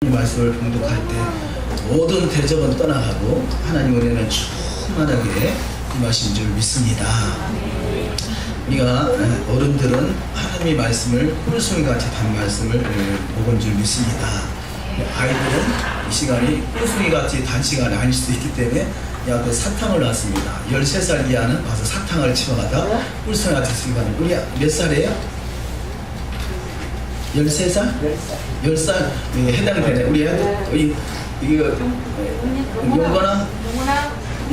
이 말씀을 봉독할 때 모든 대적은 떠나가고 하나님 은혜는 충만하게 임하신 줄 믿습니다. 우리가 어른들은 하나님의 말씀을 꿀송이같이 단 말씀을 먹은 줄 믿습니다. 아이들은 이 시간이 꿀송이같이 단 시간이 아닐 수도 있기 때문에 이 앞에 사탕을 놨습니다. 13살 이하는 와서 사탕을 치워가다 꿀송이같이 시간을. 우리 몇 살이에요? 13살? 10살? 해당되네. 우리 이거 용건아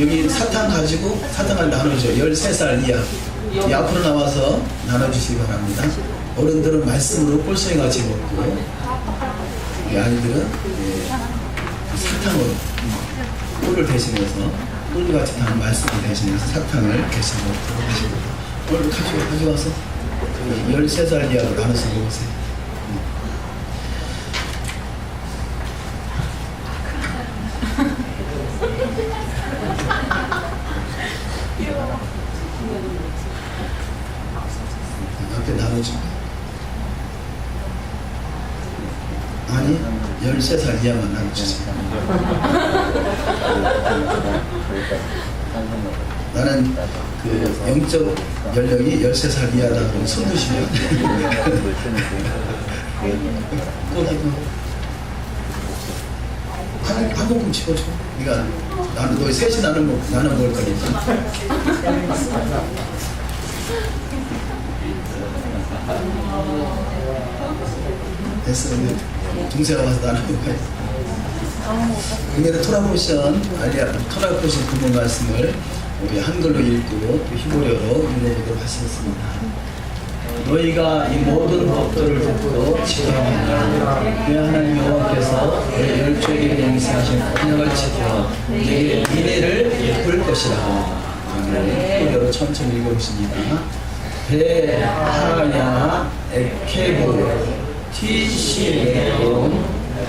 여기 사탕 가지고 사탕을 나눠줘. 13살 이하. 이 앞으로 나와서 나눠주시기 바랍니다. 어른들은 말씀으로 꿀송이 같이 먹고 이 아이들은 사탕으로 꿀을 대신해서 꿀같이 단 말씀을 대신해서 사탕을 대신 먹도록 하십니다. 오늘 가져와서 13살 이하로 나눠서 먹으세요. 앞에 나눠주고 아니 13살 이하만 나눠주세요. 나는 그 영적 연령이 13살 이하다고 손 드시면 한 모금 집어줘. 네가 나는 너희 셋이 나눠 먹을 거니까. 됐어. 동생아 와서 나눠 먹어야 돼. 오늘의 토라포션 부분 말씀을 우리 한글로 읽고 또 히브리어로 읽어보도록 하시겠습니다. 너희가 이 모든 법도를 듣고 지켜하느냐 내 하나님 여호와께서 내 열조에게 명세하신 언약을 지켜 내게 미래를 베풀 것이라. 히브리어로 천천히 읽어보십니다. 베하야 에케보 티시레온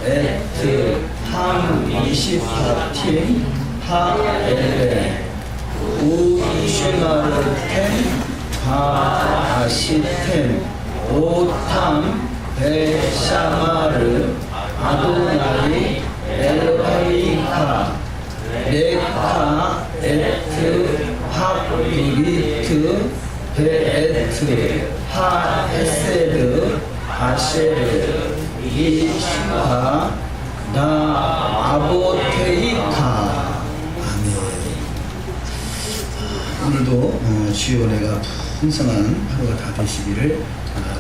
에트 함 이시파팀 하엘레 우쉐마르템 바아시템 오탐 베샤마르 아도나이 엘하이카 레카 에트 하비리트 베에트 하에세르 아쉐르 이슈하 나 아보테이카. 아멘. 오늘도 주여 은혜가 풍성한 하루가 다 되시기를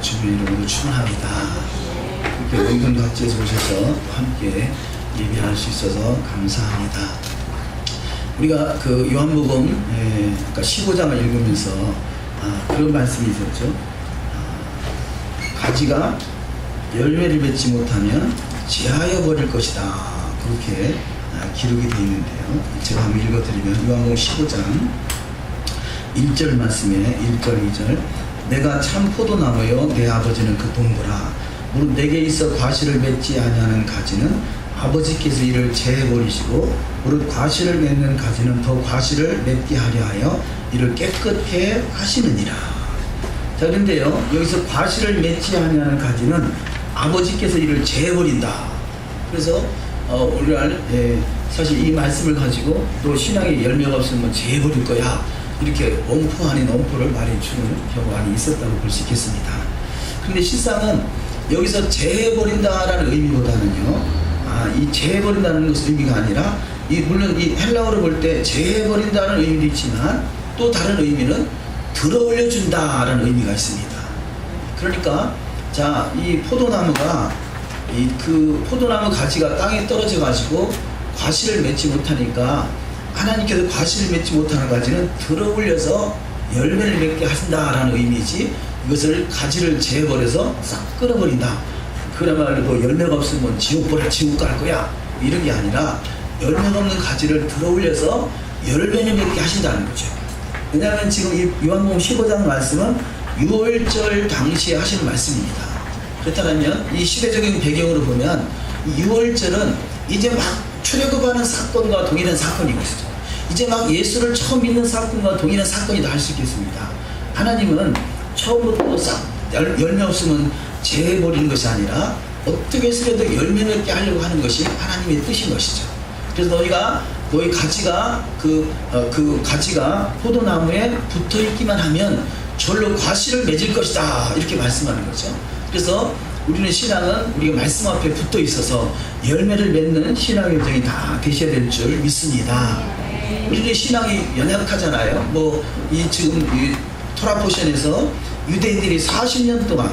주님 이름으로 축원합니다. 이렇게 의견 각지에서 오셔서 함께 예배할 수 있어서 감사합니다. 우리가 그 요한복음 그러니까 15장을 읽으면서 그런 말씀이 있었죠. 가지가 열매를 맺지 못하면 제하여 버릴 것이다. 그렇게 기록이 되어 있는데요. 제가 한번 읽어드리면 요한복음 15장 1절 말씀에 1절 2절 내가 참 포도나무요 내 아버지는 그 동부라. 무릇 내게 있어 과실을 맺지 아니하는 가지는 아버지께서 이를 제해버리시고 무릇 과실을 맺는 가지는 더 과실을 맺게 하려 하여 이를 깨끗게 하시느니라. 자, 그런데요 여기서 과실을 맺지 아니하는 가지는 아버지께서 이를 제해버린다. 그래서 오늘날 사실 이 말씀을 가지고 또 신앙에 열매가 없으면 제해버릴 거야 이렇게 엄포 아닌 엄포를 말해주는 경우가 많이 있었다고 볼 수 있겠습니다. 그런데 실상은 여기서 제해버린다라는 의미보다는요 이 제해버린다는 것의 의미가 아니라 물론 이 헬라어로 볼 때 제해버린다는 의미도 있지만 또 다른 의미는 들어올려준다라는 의미가 있습니다. 그러니까 자, 이 포도나무가 그 포도나무 가지가 땅에 떨어져 가지고 과실을 맺지 못하니까 하나님께서 과실을 맺지 못하는 가지는 들어올려서 열매를 맺게 하신다라는 의미지 이것을 가지를 제해버려서 싹 끊어버린다. 그야말로 열매가 없으면 지옥 갈 거야 이런 게 아니라 열매가 없는 가지를 들어올려서 열매를 맺게 하신다는 거죠. 왜냐하면 지금 이 요한복음 15장 말씀은 유월절 당시에 하시는 말씀입니다. 그렇다면 이 시대적인 배경으로 보면 이 유월절은 이제 막 출애굽하는 사건과 동일한 사건이고 있어요. 이제 막 예수를 처음 믿는 사건과 동일한 사건이다 할 수 있겠습니다. 하나님은 처음부터 싹 열매 없으면 제해버리는 것이 아니라 어떻게 해서라도 열매 맺게 하려고 하는 것이 하나님의 뜻인 것이죠. 그래서 너희 가지가 그 가지가 포도나무에 붙어 있기만 하면 절로 과실을 맺을 것이다, 이렇게 말씀하는 거죠. 그래서 우리는 신앙은 우리가 말씀 앞에 붙어 있어서 열매를 맺는 신앙의 여정이 다 되셔야 될 줄 믿습니다. 우리는 신앙이 연약하잖아요. 지금 이 토라 포션에서 유대인들이 40년 동안,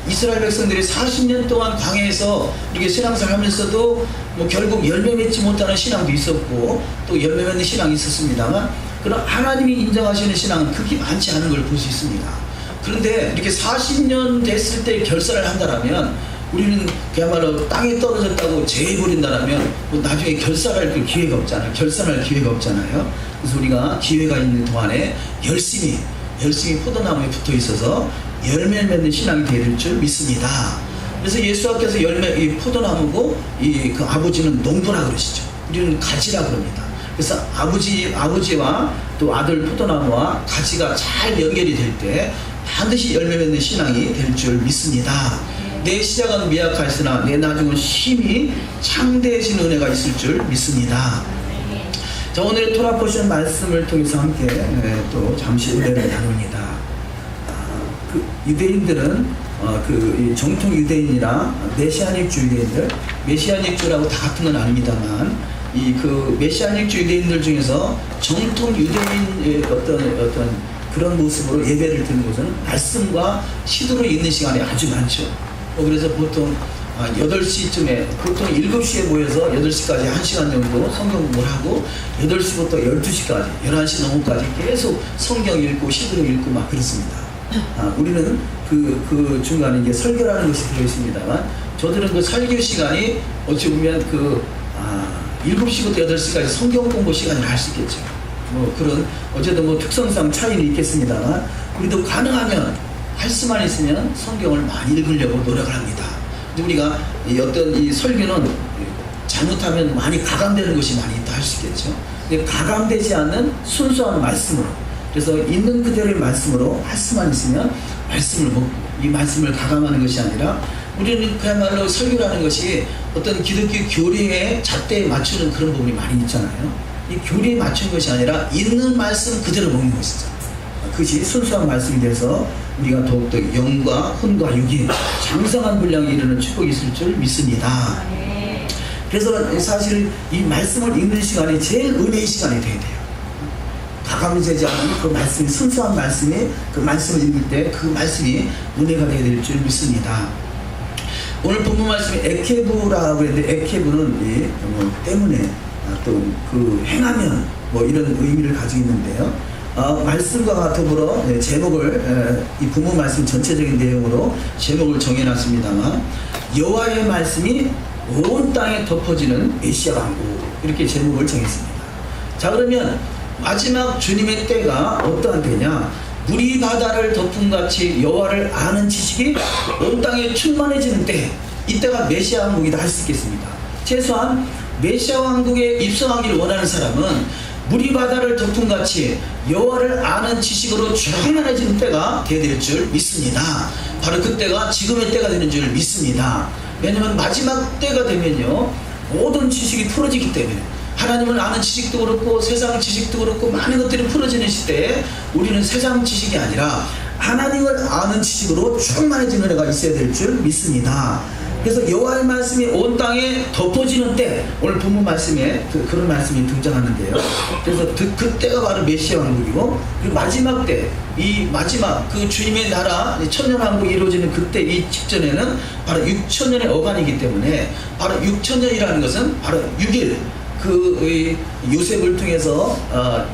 이스라엘 백성들이 40년 동안 광야에서 이렇게 신앙생활 하면서도 결국 열매 맺지 못하는 신앙도 있었고 또 열매 맺는 신앙이 있었습니다만, 그런 하나님이 인정하시는 신앙은 그렇게 많지 않은 걸 볼 수 있습니다. 그런데 이렇게 40년 됐을 때 결사를 한다라면, 우리는 그야말로 땅에 떨어졌다고 제해버린다라면 나중에 결산할 기회가 없잖아요. 결산할 기회가 없잖아요. 그래서 우리가 기회가 있는 동안에 열심히 포도나무에 붙어 있어서 열매를 맺는 신앙이 되어야 될 줄 믿습니다. 그래서 예수 앞에서 이 포도나무고 그 아버지는 농부라 그러시죠. 우리는 가지라 그럽니다. 그래서 아버지와 또 아들 포도나무와 가지가 잘 연결이 될 때 반드시 열매 맺는 신앙이 될 줄 믿습니다. 내 시작은 미약하였으나 내 나중은 심히 창대해진 은혜가 있을 줄 믿습니다. 자, 오늘의 토라 포션 말씀을 통해서 함께 또 잠시 은혜를 나눕니다. 그 유대인들은 정통 유대인이나 메시아닉주 유대인들, 메시아닉주라고 다 같은 건 아닙니다만, 그 메시아닉주 유대인들 중에서 정통 유대인의 어떤 그런 모습으로 예배를 드리는 것은 말씀과 시도를 읽는 시간이 아주 많죠. 그래서 보통 8시쯤에, 보통 7시에 모여서 8시까지 1시간 정도 성경 공부를 하고 8시부터 12시까지, 11시 넘어까지 계속 성경 읽고 시도를 읽고 막 그렇습니다. 우리는 그 중간에 이제 설교라는 것이 들어있습니다만, 저들은 그 설교 시간이 어찌 보면 7시부터 8시까지 성경 공부 시간을 할 수 있겠죠. 그런 어쨌든 특성상 차이는 있겠습니다만, 우리도 가능하면 할 수만 있으면 성경을 많이 읽으려고 노력을 합니다. 근데 우리가 어떤 이 설교는 잘못하면 많이 가감되는 것이 많이 있다 할 수 있겠죠. 근데 가감되지 않는 순수한 말씀으로, 그래서 있는 그대로의 말씀으로 할 수만 있으면 말씀을 먹고, 이 말씀을 가감하는 것이 아니라, 우리는 그야말로 설교라는 것이 어떤 기독교 교리의 잣대에 맞추는 그런 부분이 많이 있잖아요. 이 교리에 맞춘 것이 아니라 있는 말씀 그대로 먹는 것이죠. 그것이 순수한 말씀이 돼서 우리가 더욱더 영과 혼과 육이 장성한 분량에 이르는 축복이 있을 줄 믿습니다. 그래서 사실 이 말씀을 읽는 시간이 제일 은혜의 시간이 돼야 돼요. 가감이 되지 않으면 그 말씀이, 순수한 말씀이, 그 말씀을 읽을 때 그 말씀이 은혜가 되어야 될 줄 믿습니다. 오늘 본문 말씀이 에케브라고 했는데, 에케브는 때문에 또 그 행하면 이런 의미를 가지고 있는데요. 말씀과 더불어 제목을, 이 본문 말씀 전체적인 내용으로 제목을 정해놨습니다만, 여호와의 말씀이 온 땅에 덮어지는 메시아 왕국, 이렇게 제목을 정했습니다. 자, 그러면 마지막 주님의 때가 어떠한 때냐? 물이 바다를 덮음같이 여호와를 아는 지식이 온 땅에 충만해지는 때, 이때가 메시아 왕국이다 할 수 있겠습니다. 최소한 메시아 왕국에 입성하기를 원하는 사람은 물이 바다를 덮음같이 여호와를 아는 지식으로 충만해지는 때가 되어야 될 줄 믿습니다. 바로 그때가 지금의 때가 되는 줄 믿습니다. 왜냐하면 마지막 때가 되면요, 모든 지식이 풀어지기 때문에, 하나님을 아는 지식도 그렇고 세상 지식도 그렇고 많은 것들이 풀어지는 시대에 우리는 세상 지식이 아니라 하나님을 아는 지식으로 충만해지는 은혜가 있어야 될 줄 믿습니다. 그래서 여호와의 말씀이 온 땅에 덮어지는 때, 오늘 본문 말씀에 그런 말씀이 등장하는데요. 그래서 그때가 바로 메시아 왕국이고, 그리고 마지막 때, 이 마지막 그 주님의 나라 천년왕국이 이루어지는 그때, 이 직전에는 바로 6천년의 어간이기 때문에, 바로 6천년이라는 것은 바로 6일, 요셉을 통해서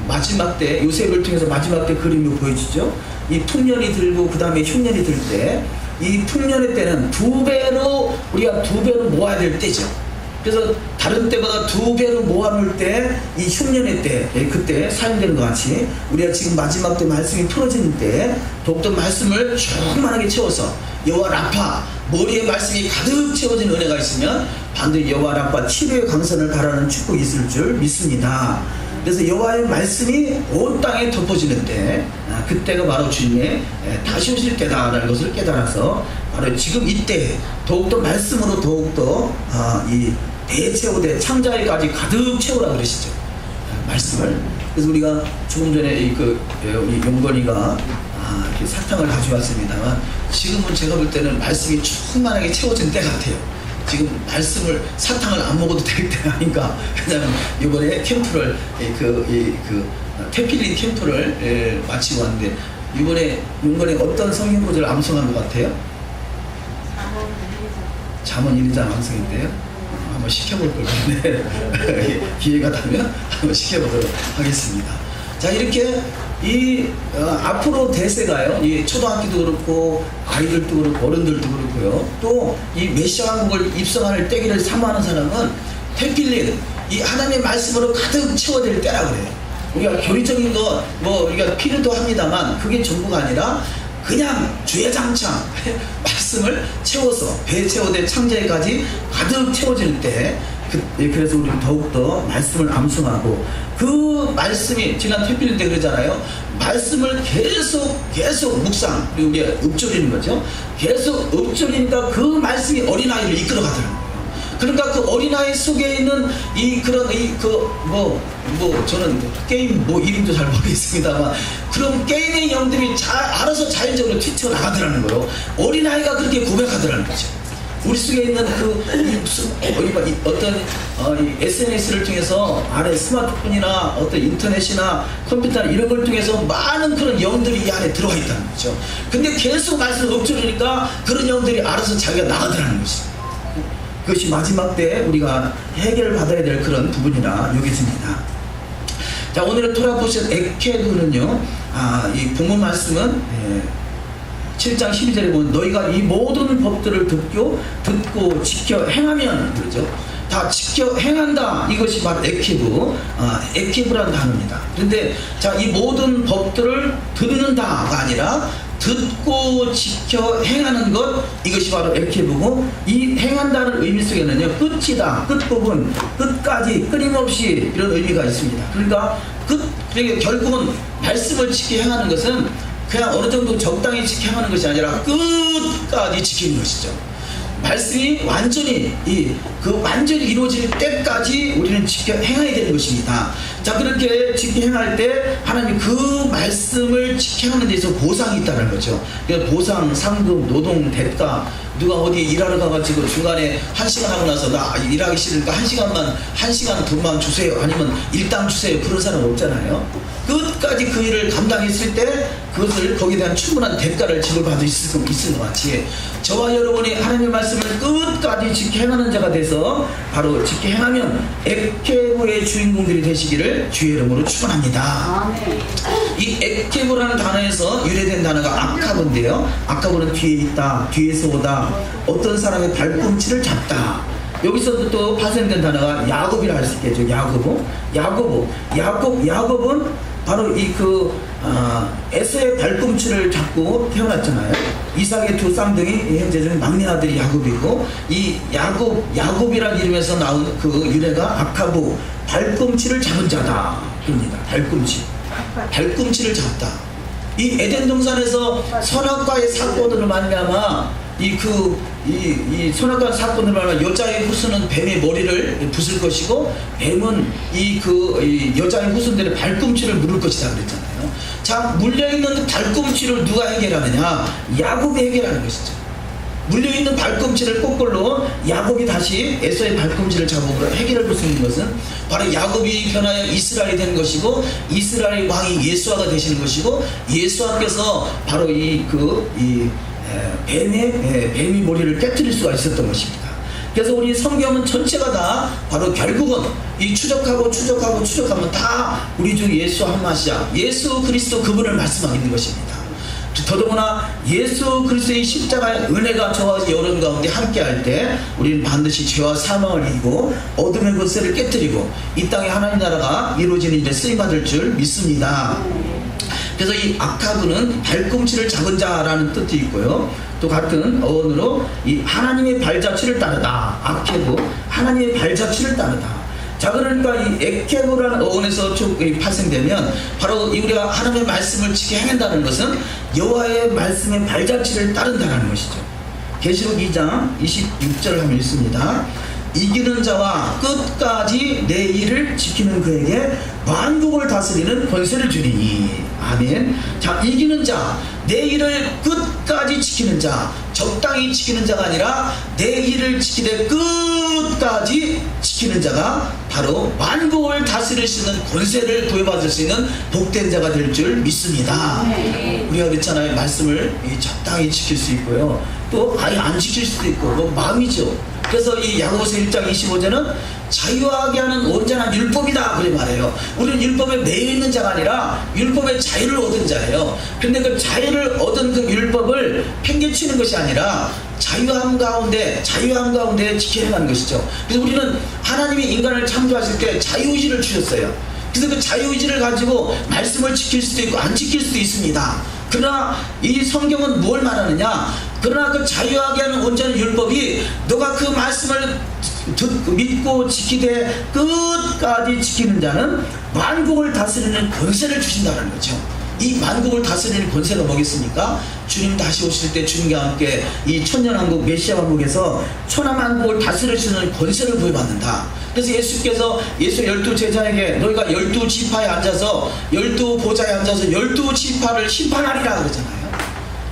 마지막 때, 요셉을 통해서 마지막 때 그림이 보여지죠. 이 풍년이 들고 그 다음에 흉년이 들 때, 이 풍년의 때는 우리가 두 배로 모아야 될 때죠. 그래서 다른 때보다 2배로 모아놓을 때, 이 흉년의 때, 그때 사용되는 것 같이 우리가 지금 마지막 때 말씀이 풀어지는 때 더욱더 말씀을 충만하게 채워서 여호와 라파, 머리에 말씀이 가득 채워진 은혜가 있으면 반드시 여호와 라파 치료의 강선을 바라는 축복이 있을 줄 믿습니다. 그래서 여호와의 말씀이 온 땅에 덮어지는데 그때가 바로 주님의 다시 오실 때다라는 것을 깨달아서 바로 지금 이때 더욱더 말씀으로 더욱더 이 대체오대 창자에까지 가득 채우라 그러시죠. 말씀을. 그래서 우리가 조금 전에 우리 용건이가 이렇게 사탕을 가져왔습니다만 지금은 제가 볼 때는 말씀이 충만하게 채워진 때 같아요. 지금 말씀을 사탕을 안 먹어도 될 때가 아닌가. 왜냐하면 이번에 캠프를 태필린 캠프를 마치고 왔는데 이번에 용건이 어떤 성경 구절을 암송한 것 같아요? 잠언 1장 암송인데요. 한번 시켜볼 걸 같은데 기회가 되면 한번 시켜보도록 하겠습니다. 자, 이렇게 앞으로 대세가요. 이 초등학교도 그렇고 아이들도 그렇고 어른들도 그렇고요. 또 이 메시아 왕국을 입성할 때기를 사모하는 사람은 태필린 이 하나님의 말씀으로 가득 채워질 때라 그래요. 우리가 교리적인 거 우리가 필요도 합니다만 그게 전부가 아니라 그냥 주야장창 말씀을 채워서 배채워대 창자에까지 가득 채워질 때 그래서 우리는 더욱더 말씀을 암송하고 그 말씀이 지난 태필 때 그러잖아요. 말씀을 계속 묵상 그리고 우리가 읊조리는 거죠. 계속 읊조리니까 그 말씀이 어린아이를 이끌어가더라는 거예요. 그러니까 그 어린아이 속에 있는 저는 게임 이름도 잘 모르겠습니다만 그런 게임의 영들이 알아서 자연적으로 튀쳐나가더라는 거예요. 어린아이가 그렇게 고백하더라는 거죠. 우리 속에 있는 어떤 SNS를 통해서 안에 스마트폰이나 어떤 인터넷이나 컴퓨터나 이런 걸 통해서 많은 그런 영들이 이 안에 들어가 있다는 거죠. 근데 계속 말씀을 읊조리니까 그런 영들이 알아서 자기가 나가더라는 거죠. 그것이 마지막 때 우리가 해결받아야 될 그런 부분이라 여겨집니다. 자, 오늘의 토라 보실 에케도는요, 이 본문 말씀은 7장 12절에 보면 너희가 이 모든 법들을 듣고 지켜 행하면 그러죠. 다 지켜 행한다. 이것이 바로 에케브라는 단어입니다. 그런데 자, 이 모든 법들을 듣는다가 아니라 듣고 지켜 행하는 것, 이것이 바로 에케브고, 이 행한다는 의미 속에는요, 끝이다, 끝부분, 끝까지 끊임없이 이런 의미가 있습니다. 그러니까 결국은 말씀을 지켜 행하는 것은 그냥 어느 정도 적당히 지켜 행하는 것이 아니라 끝까지 지키는 것이죠. 말씀이 완전히 완전히 이루어질 때까지 우리는 지켜 행해야 되는 것입니다. 자, 그렇게 지켜 행할 때 하나님이 그 말씀을 지켜 하는 데서 보상이 있다는 거죠. 그러니까 보상, 상금, 노동, 대가. 누가 어디 일하러 가가지고 중간에 1시간 하고 나서 나 일하기 싫으니까 1시간 돈만 주세요, 아니면 일당 주세요, 그런 사람 없잖아요. 끝까지 그 일을 감당했을 때 그것을 거기에 대한 충분한 대가를 지불받을 수 있는 것 같이 저와 여러분이 하나님의 말씀을 끝까지 지켜 행하는 자가 돼서 바로 지켜 행하면 에케브의 주인공들이 되시기를 주의 이름으로 축원합니다. 이 에케브라는 단어에서 유래된 단어가 아카브인데요. 아카브는 뒤에 있다, 뒤에서 오다, 어떤 사람의 발꿈치를 잡다. 여기서도 또 파생된 단어가 야곱이라 할 수 있겠죠. 야곱은 바로 에서의 발꿈치를 잡고 태어났잖아요. 이삭의 두 쌍둥이, 현재 중 막내 아들이 야곱이고, 이 야곱이라는 이름에서 나온 그 유래가 아카브, 발꿈치를 잡은 자다. 입니다. 발꿈치를 잡다. 이 에덴 동산에서 선악과의 사건으로 말미암아 이 선악과 사건으로 말하면 여자의 후손은 뱀의 머리를 부술 것이고 뱀은 이 여자의 후손들의 발꿈치를 물을 것이다 그랬잖아요. 자, 물려있는 발꿈치를 누가 해결하느냐? 야곱이 해결하는 것이죠. 물려있는 발꿈치를 거꾸로 야곱이 다시 에서의 발꿈치를 잡음으로 해결할 수 있는 것은 바로 야곱이 변하여 이스라엘이 되는 것이고, 이스라엘 왕이 예수아가 되시는 것이고, 예수아께서 바로 뱀이 머리를 깨뜨릴 수가 있었던 것입니다. 그래서 우리 성경은 전체가 다 바로 결국은 이 추적하면 다 우리 주 예수 한 마시아, 예수 그리스도 그분을 말씀하고 있는 것입니다. 더더구나 예수 그리스도의 십자가의 은혜가 저와 여러분 가운데 함께할 때 우리는 반드시 죄와 사망을 이기고 어둠의 권세를 깨뜨리고 이 땅에 하나님 나라가 이루어지는 일에 쓰임받을 줄 믿습니다. 그래서 이 아카브는 발꿈치를 잡은 자라는 뜻도 있고요. 또 같은 어원으로 이 하나님의 발자취를 따르다. 아케브, 하나님의 발자취를 따르다. 자, 그러니까 이 에케브라는 어원에서 파생되면 바로 우리가 하나님의 말씀을 지켜 행한다는 것은 여호와의 말씀의 발자취를 따른다는 것이죠. 계시록 2장 26절을 하면 읽습니다. 이기는 자와 끝까지 내 일을 지키는 그에게 만국을 다스리는 권세를 주리니. 아멘. 자, 이기는 자, 내 일을 끝까지 지키는 자, 적당히 지키는 자가 아니라 내 일을 지키되 끝까지 지키는 자가 바로 만국을 다스릴 수 있는 권세를 부여받을 수 있는 복된 자가 될 줄 믿습니다. 우리가 그렇잖아요. 말씀을 적당히 지킬 수 있고요, 또 아예 안 지킬 수도 있고, 뭐 마음이죠. 그래서 이 야고보서 1장 25절은 자유하게 하는 온전한 율법이다 그래 말해요. 우리는 율법에 매여 있는 자가 아니라 율법의 자유를 얻은 자예요. 그런데 그 자유를 얻은 그 율법을 팽개치는 것이 아니라 자유함 가운데 지켜야 하는 것이죠. 그래서 우리는 하나님이 인간을 창조하실 때 자유의지를 주셨어요. 그래서 그 자유의지를 가지고 말씀을 지킬 수도 있고 안 지킬 수도 있습니다. 그러나 이 성경은 뭘 말하느냐? 그러나 그 자유하게 하는 온전한 율법이 너가 그 말씀을 믿고 지키되 끝까지 지키는 자는 만국을 다스리는 권세를 주신다는 거죠. 이 만국을 다스리는 권세가 뭐겠습니까? 주님 다시 오실 때 주님과 함께 이 천년왕국 메시아 왕국에서 천하만국을 다스리시는 권세를 부여받는다. 그래서 예수께서 예수 12제자에게 너희가 12지파에 앉아서 12보좌에 앉아서 12지파를 심판하리라 그러잖아요.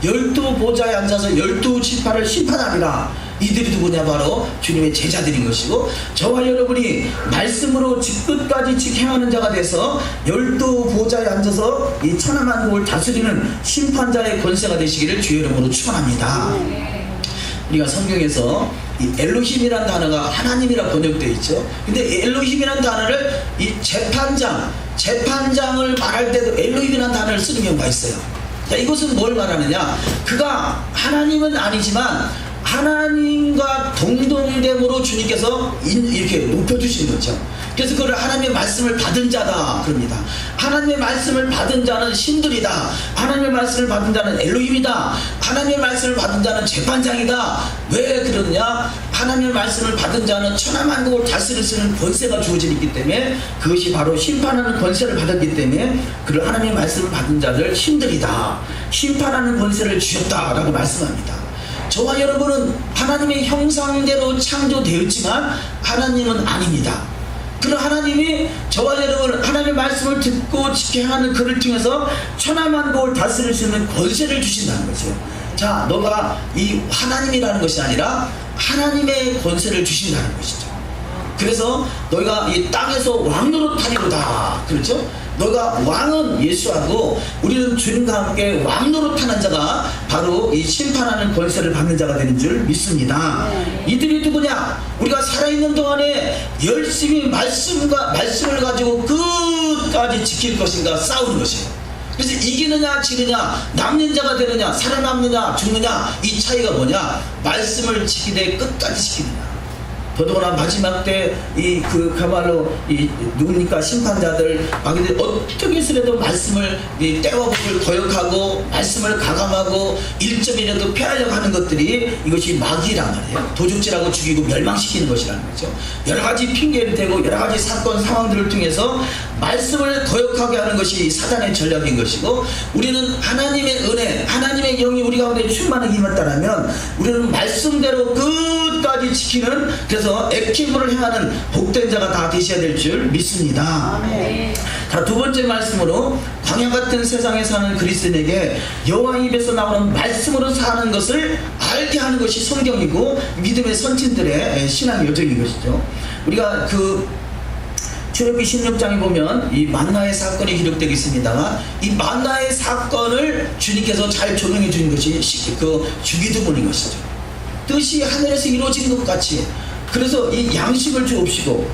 12보좌에 앉아서 12지파를 심판하리라. 이들이 누구냐? 바로 주님의 제자들인 것이고, 저와 여러분이 말씀으로 끝까지 행하는 자가 돼서 12보좌에 앉아서 이 천하만국을 다스리는 심판자의 권세가 되시기를 주의 이름으로 축원합니다. 우리가 성경에서 이 엘로힘이라는 단어가 하나님이라 번역되어 있죠. 근데 엘로힘이라는 단어를 이 재판장을 말할 때도 엘로힘이라는 단어를 쓰는 경우가 있어요. 자, 이것은 뭘 말하느냐? 그가 하나님은 아니지만 하나님과 동등됨으로 주님께서 이렇게 높여주신 거죠. 그래서 그를 하나님의 말씀을 받은 자다 그럽니다. 하나님의 말씀을 받은 자는 신들이다. 하나님의 말씀을 받은 자는 엘로힘이다. 하나님의 말씀을 받은 자는 재판장이다. 왜 그러느냐? 하나님의 말씀을 받은 자는 천하만국을 다스릴 수 있는 권세가 주어지기 때문에, 그것이 바로 심판하는 권세를 받았기 때문에 그를 하나님의 말씀을 받은 자들 신들이다, 심판하는 권세를 주셨다라고 말씀합니다. 저와 여러분은 하나님의 형상대로 창조되었지만 하나님은 아닙니다. 그런 하나님이 저와 여러분 하나님의 말씀을 듣고 지켜야 하는 그를 통해서 천하만국을 다스릴 수 있는 권세를 주신다는 거죠. 자, 너가 이 하나님이라는 것이 아니라 하나님의 권세를 주신다는 것이죠. 그래서 너희가 이 땅에서 왕노릇하리로다. 그렇죠? 너희가 왕은 예수하고 우리는 주님과 함께 왕노릇하는 자가 바로 이 심판하는 권세를 받는 자가 되는 줄 믿습니다. 이들이 누구냐? 우리가 살아있는 동안에 열심히 말씀을 가지고 끝까지 지킬 것인가 싸우는 것이에요. 그래서 이기느냐 지느냐, 남는 자가 되느냐, 살아남느냐 죽느냐, 이 차이가 뭐냐? 말씀을 지키되 끝까지 지키느냐. 더더구나 마지막 때 그야말로 누굽니까? 심판자들 마귀들 어떻게 해서라도 말씀을 때와 복을 거역하고 말씀을 가감하고 1점이라도 폐하려고 하는 것들이 이것이 마귀란 말이에요. 도둑질하고 죽이고 멸망시키는 것이라는 거죠. 여러 가지 핑계를 대고 여러 가지 사건 상황들을 통해서 말씀을 거역하게 하는 것이 사단의 전략인 것이고, 우리는 하나님의 은혜, 하나님의 영이 우리 가운데 충만하게 임했다라면 우리는 말씀대로 끝까지 지키는, 그래서 액티브를 행하는 복된 자가 다 되셔야 될 줄 믿습니다. 아멘. 자, 두 번째 말씀으로 광야 같은 세상에 사는 그리스도인에게 여호와 입에서 나오는 말씀으로 사는 것을 알게 하는 것이 성경이고 믿음의 선진들의 신앙 요정인 것이죠. 우리가 출애굽기 16장에 보면 이 만나의 사건이 기록되어 있습니다만, 이 만나의 사건을 주님께서 잘 조명해 주는 것이 주기도문인 것이죠. 뜻이 하늘에서 이루어진 것 같이. 그래서 이 양식을 주옵시고,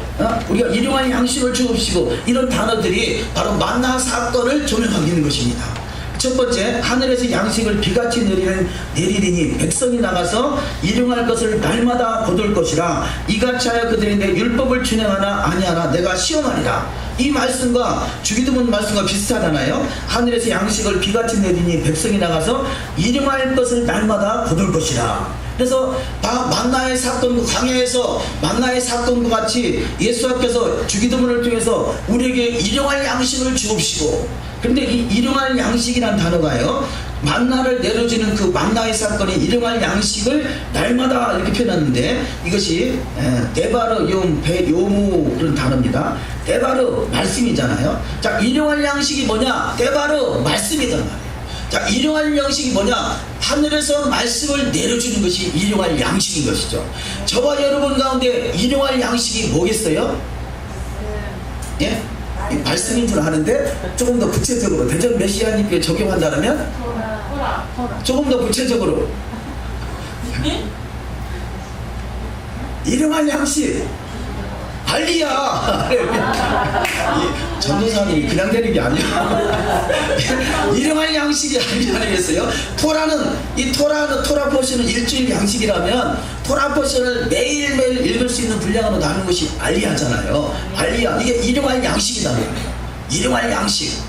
우리가 일용할 양식을 주옵시고, 이런 단어들이 바로 만나 사건을 조명하고 있는 것입니다. 첫 번째, 하늘에서 양식을 비같이 내리리니 백성이 나가서 일용할 것을 날마다 거둘 것이라. 이같이 하여 그들이 내 율법을 준행하나 아니하나 내가 시험하리라. 이 말씀과 주기도문 말씀과 비슷하잖아요. 하늘에서 양식을 비같이 내리니 백성이 나가서 일용할 것을 날마다 거둘 것이라. 그래서 만나의 사건, 광야에서 만나의 사건과 같이 예수님께서 주기도문을 통해서 우리에게 일용할 양식을 주옵시고, 그런데 이 일용할 양식이란 단어가요, 만나를 내려주는 그 만나의 사건이 일용할 양식을 날마다 이렇게 표현하는데, 이것이 데바르 용 배요무 그런 단어입니다. 데바르 말씀이잖아요. 자, 일용할 양식이 뭐냐? 데바르 말씀이단 말이에요. 자, 일용할 양식이 뭐냐? 하늘에서 말씀을 내려주는 것이 일용할 양식인 것이죠. 저와 여러분 가운데 일용할 양식이 뭐겠어요? 예? 말씀인 줄 아는데 조금 더 구체적으로 대전 메시아님께 적용한다면 조금 더 구체적으로 일용할 양식 알리야. 전도사님이 그냥 되는 게 아니야. 일용할 양식이 아니겠어요? 토라는, 이 토라 포션은 일주일 양식이라면 토라 포션을 매일매일 읽을 수 있는 분량으로 나누는 것이 알리야잖아요. 알리야, 이게 일용할 양식이다 말이에요. 일용할 양식,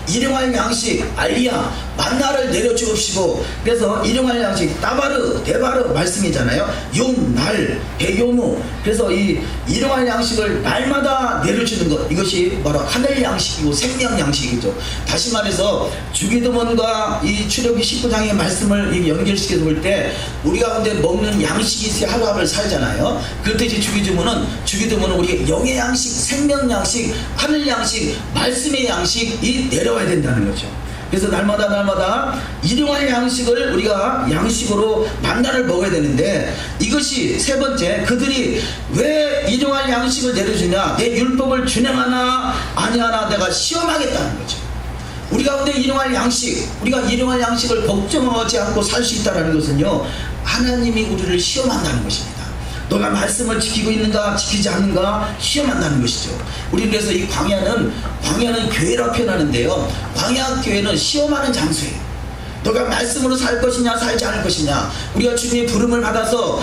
일용할 양식, 알리야, 만나를 내려주옵시고. 그래서 일용할 양식, 따바르, 데바르 말씀이잖아요. 용, 날, 배요무. 그래서 이 일용할 양식을 날마다 내려주는 것, 이것이 바로 하늘 양식이고 생명 양식이죠. 다시 말해서 주기도문과 이 출애굽기 19장의 말씀을 연결시켜서 볼 때 우리 가운데 먹는 양식이 있어야 하루하루를 살잖아요. 그렇듯이 주기도문은 우리의 영의 양식, 생명 양식, 하늘 양식, 말씀의 양식이 내려와야 된다는 거죠. 그래서 날마다 일용할 양식을 우리가 양식으로 만나를 먹어야 되는데, 이것이 세 번째, 그들이 왜 일용할 양식을 내려주냐? 내 율법을 준행하나 아니하나 내가 시험하겠다는 거죠. 우리 가운데 일용할 양식, 우리가 일용할 양식을 걱정하지 않고 살 수 있다는 것은요, 하나님이 우리를 시험한다는 것입니다. 너가 말씀을 지키고 있는가 지키지 않는가 시험한다는 것이죠. 우리 그래서 이 광야는 교회라 표현하는데요, 광야 교회는 시험하는 장소예요. 너가 말씀으로 살 것이냐 살지 않을 것이냐. 우리가 주님의 부름을 받아서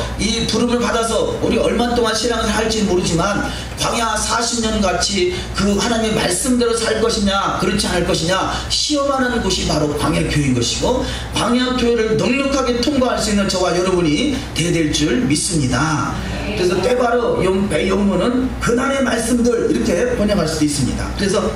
우리 얼마 동안 신앙을 할지 모르지만 광야 40년 같이 그 하나님의 말씀대로 살 것이냐 그렇지 않을 것이냐 시험하는 곳이 바로 광야 교회인 것이고, 광야 교회를 넉넉하게 통과할 수 있는 저와 여러분이 되될 줄 믿습니다. 그래서 때바로 용문은 그날의 말씀들 이렇게 번역할 수도 있습니다. 그래서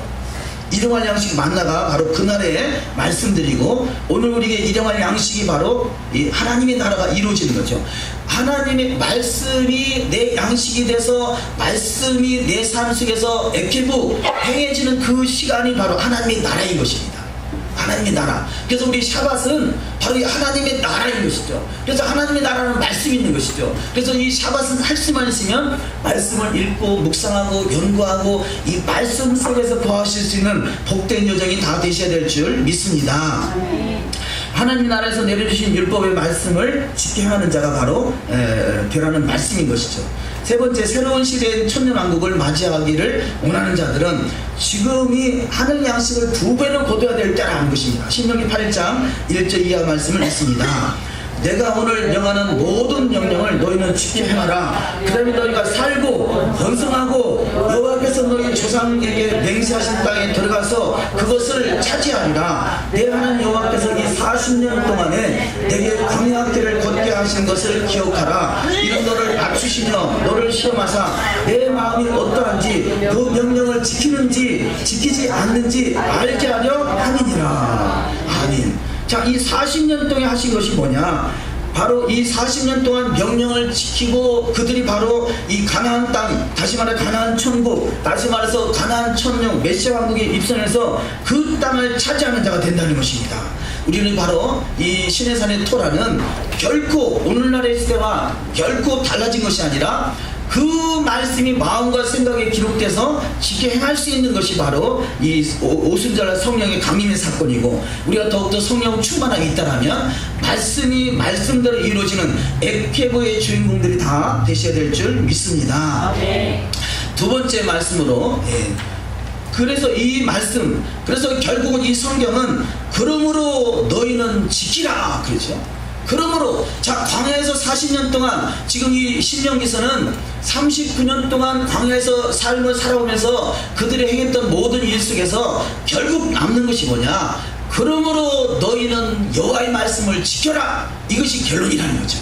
일용할 양식 만나가 바로 그날의 말씀들이고, 오늘 우리에게 일용할 양식이 바로 이 하나님의 나라가 이루어지는 거죠. 하나님의 말씀이 내 양식이 돼서 말씀이 내 삶 속에서 액티브 행해지는 그 시간이 바로 하나님의 나라인 것입니다. 하나님의 나라. 그래서 우리 샤밧은 바로 이 하나님의 나라인 것이죠. 그래서 하나님의 나라는 말씀이 있는 것이죠. 그래서 이 샤밧은 할 수만 있으면 말씀을 읽고 묵상하고 연구하고 이 말씀 속에서 거하실 수 있는 복된 여정이 다 되셔야 될 줄 믿습니다. 하나님 나라에서 내려주신 율법의 말씀을 지켜 행하는 자가 바로 되라는 말씀인 것이죠. 세 번째, 새로운 시대의 천년왕국을 맞이하기를 원하는 자들은 지금이 하늘 양식을 2배는 거둬야 될 때라는 것입니다. 신명기 8장 1절 이하 말씀을 읽습니다. 내가 오늘 명하는 모든 명령을 너희는 지켜 행하라. 그 다음에 너희가 살고 번성하고 여호와께서 너희 조상에게 맹세하신 땅에 들어가서 그것을 차지하리라. 내 하나님 여호와께서 이 40년 동안에 내게 광야길을 걷게 하신 것을 기억하라. 이는 너를 낮추시며 너를 시험하사 내 마음이 어떠한지 그 명령을 지키는지 지키지 않는지 알게 하려 함이니라. 아멘. 자, 이 40년 동안 하신 것이 뭐냐? 바로 이 40년 동안 명령을 지키고 그들이 바로 이 가나안 땅, 다시 말해 가나안 천국, 다시 말해서 가나안 천령 메시아 왕국에 입성해서 그 땅을 차지하는 자가 된다는 것입니다. 우리는 바로 이 시내산의 토라는 결코 오늘날의 시대와 결코 달라진 것이 아니라 그 말씀이 마음과 생각에 기록돼서 지켜 행할 수 있는 것이 바로 이 오순절 성령의 강림의 사건이고, 우리가 더욱더 성령 충만함이 있다라면 말씀이 말씀대로 이루어지는 액케보의 주인공들이 다 되셔야 될 줄 믿습니다. 두 번째 말씀으로, 그래서 이 말씀, 그래서 결국은 이 성경은 그러므로 너희는 지키라 그러죠. 그러므로 자, 광야에서 40년 동안, 지금 이 신명기서는 39년 동안 광야에서 삶을 살아오면서 그들이 행했던 모든 일 속에서 결국 남는 것이 뭐냐? 그러므로 너희는 여호와의 말씀을 지켜라. 이것이 결론이라는 거죠.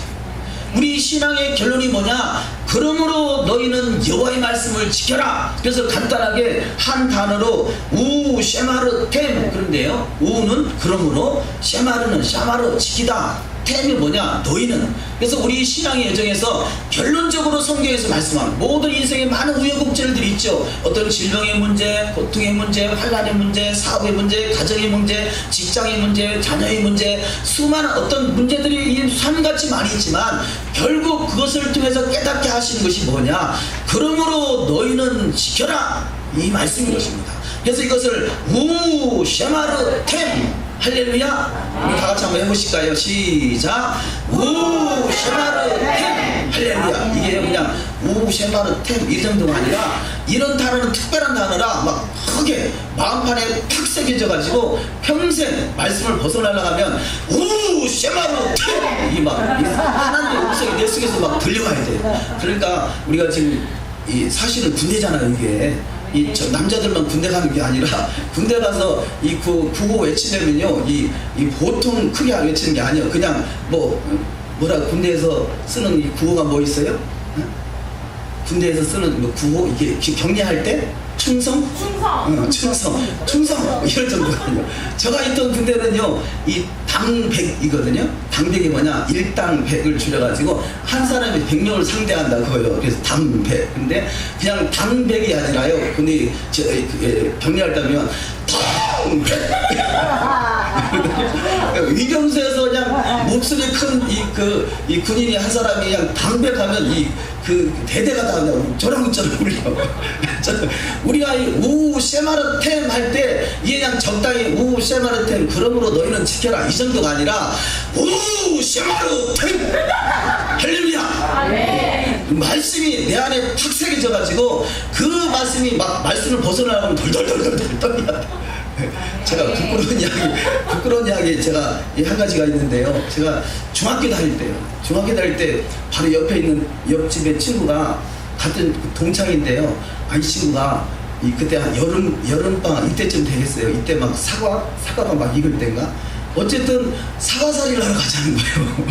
우리 신앙의 결론이 뭐냐? 그러므로 너희는 여호와의 말씀을 지켜라. 그래서 간단하게 한 단어로 우 쉐마르템 그런데요. 우는 그러므로, 쉐마르는 샤마르 지키다, 템이 뭐냐? 너희는. 그래서 우리 신앙의 여정에서 결론적으로 성경에서 말씀하는 모든 인생의 많은 우여곡절들이 있죠. 어떤 질병의 문제, 고통의 문제, 환난의 문제, 사업의 문제, 가정의 문제, 직장의 문제, 자녀의 문제, 수많은 어떤 문제들이 이 산같이 많이 있지만 결국 그것을 통해서 깨닫게 하시는 것이 뭐냐? 그러므로 너희는 지켜라, 이 말씀인 것입니다. 그래서 이것을 우 쉐마르 템, 할렐루야. 우리 다 같이 한번 해보실까요? 시작. 우 쉐마르 템, 할렐루야. 이게 그냥 우 쉐마르 템 이 정도가 아니라 이런 단어는 특별한 단어라 막 크게 마음판에 탁 새겨져 가지고 평생 말씀을 벗어나려고 하면 우 쉐마르 템, 이 막 하나님의 음성이 내 속에서 막 들려가야 돼. 그러니까 우리가 지금 이 사실은 군대잖아요. 이게 저 남자들만 군대 가는 게 아니라 군대 가서 이 구호 외치려면요 이 보통 크게 외치는 게 아니에요. 그냥 뭐라 군대에서 쓰는 이 구호가 뭐 있어요? 응? 군대에서 쓰는 뭐 구호, 이게 격려할 때 충성? 충성 이럴 정도거든요. 제가 있던 군대는요 이 당백이거든요. 당백이 뭐냐? 일당 백을 줄여가지고 한 사람이 100명을 상대한다 그거예요. 그래서 당백. 근데 그냥 당백이 아니라요. 근데 격려할 때면 당백. 위병소에서 그냥 목소리 큰 이 군인이 한 사람이 그냥 당백하면 그 대대가 다 그냥 저랑저랑 울려. 우리가 이 우 쉐마르템 할 때 이게 그냥 적당히 우 쉐마르템 그러므로 너희는 지켜라 이 정도가 아니라 우 쉐마르템, 할렐루야. 말씀이 내 안에 탁 새겨져 가지고 그 말씀이 막 말씀을 벗어나가면 덜덜덜덜 떨려. 제가 부끄러운 이야기 제가 한 가지가 있는데요. 제가 중학교 다닐 때 바로 옆에 있는 옆집의 친구가 같은 동창인데요. 이 친구가 그때 한 여름방학 이때쯤 되겠어요. 이때 막 사과가 막 익을 때인가. 어쨌든 사과살이를 하러 가자는 거예요.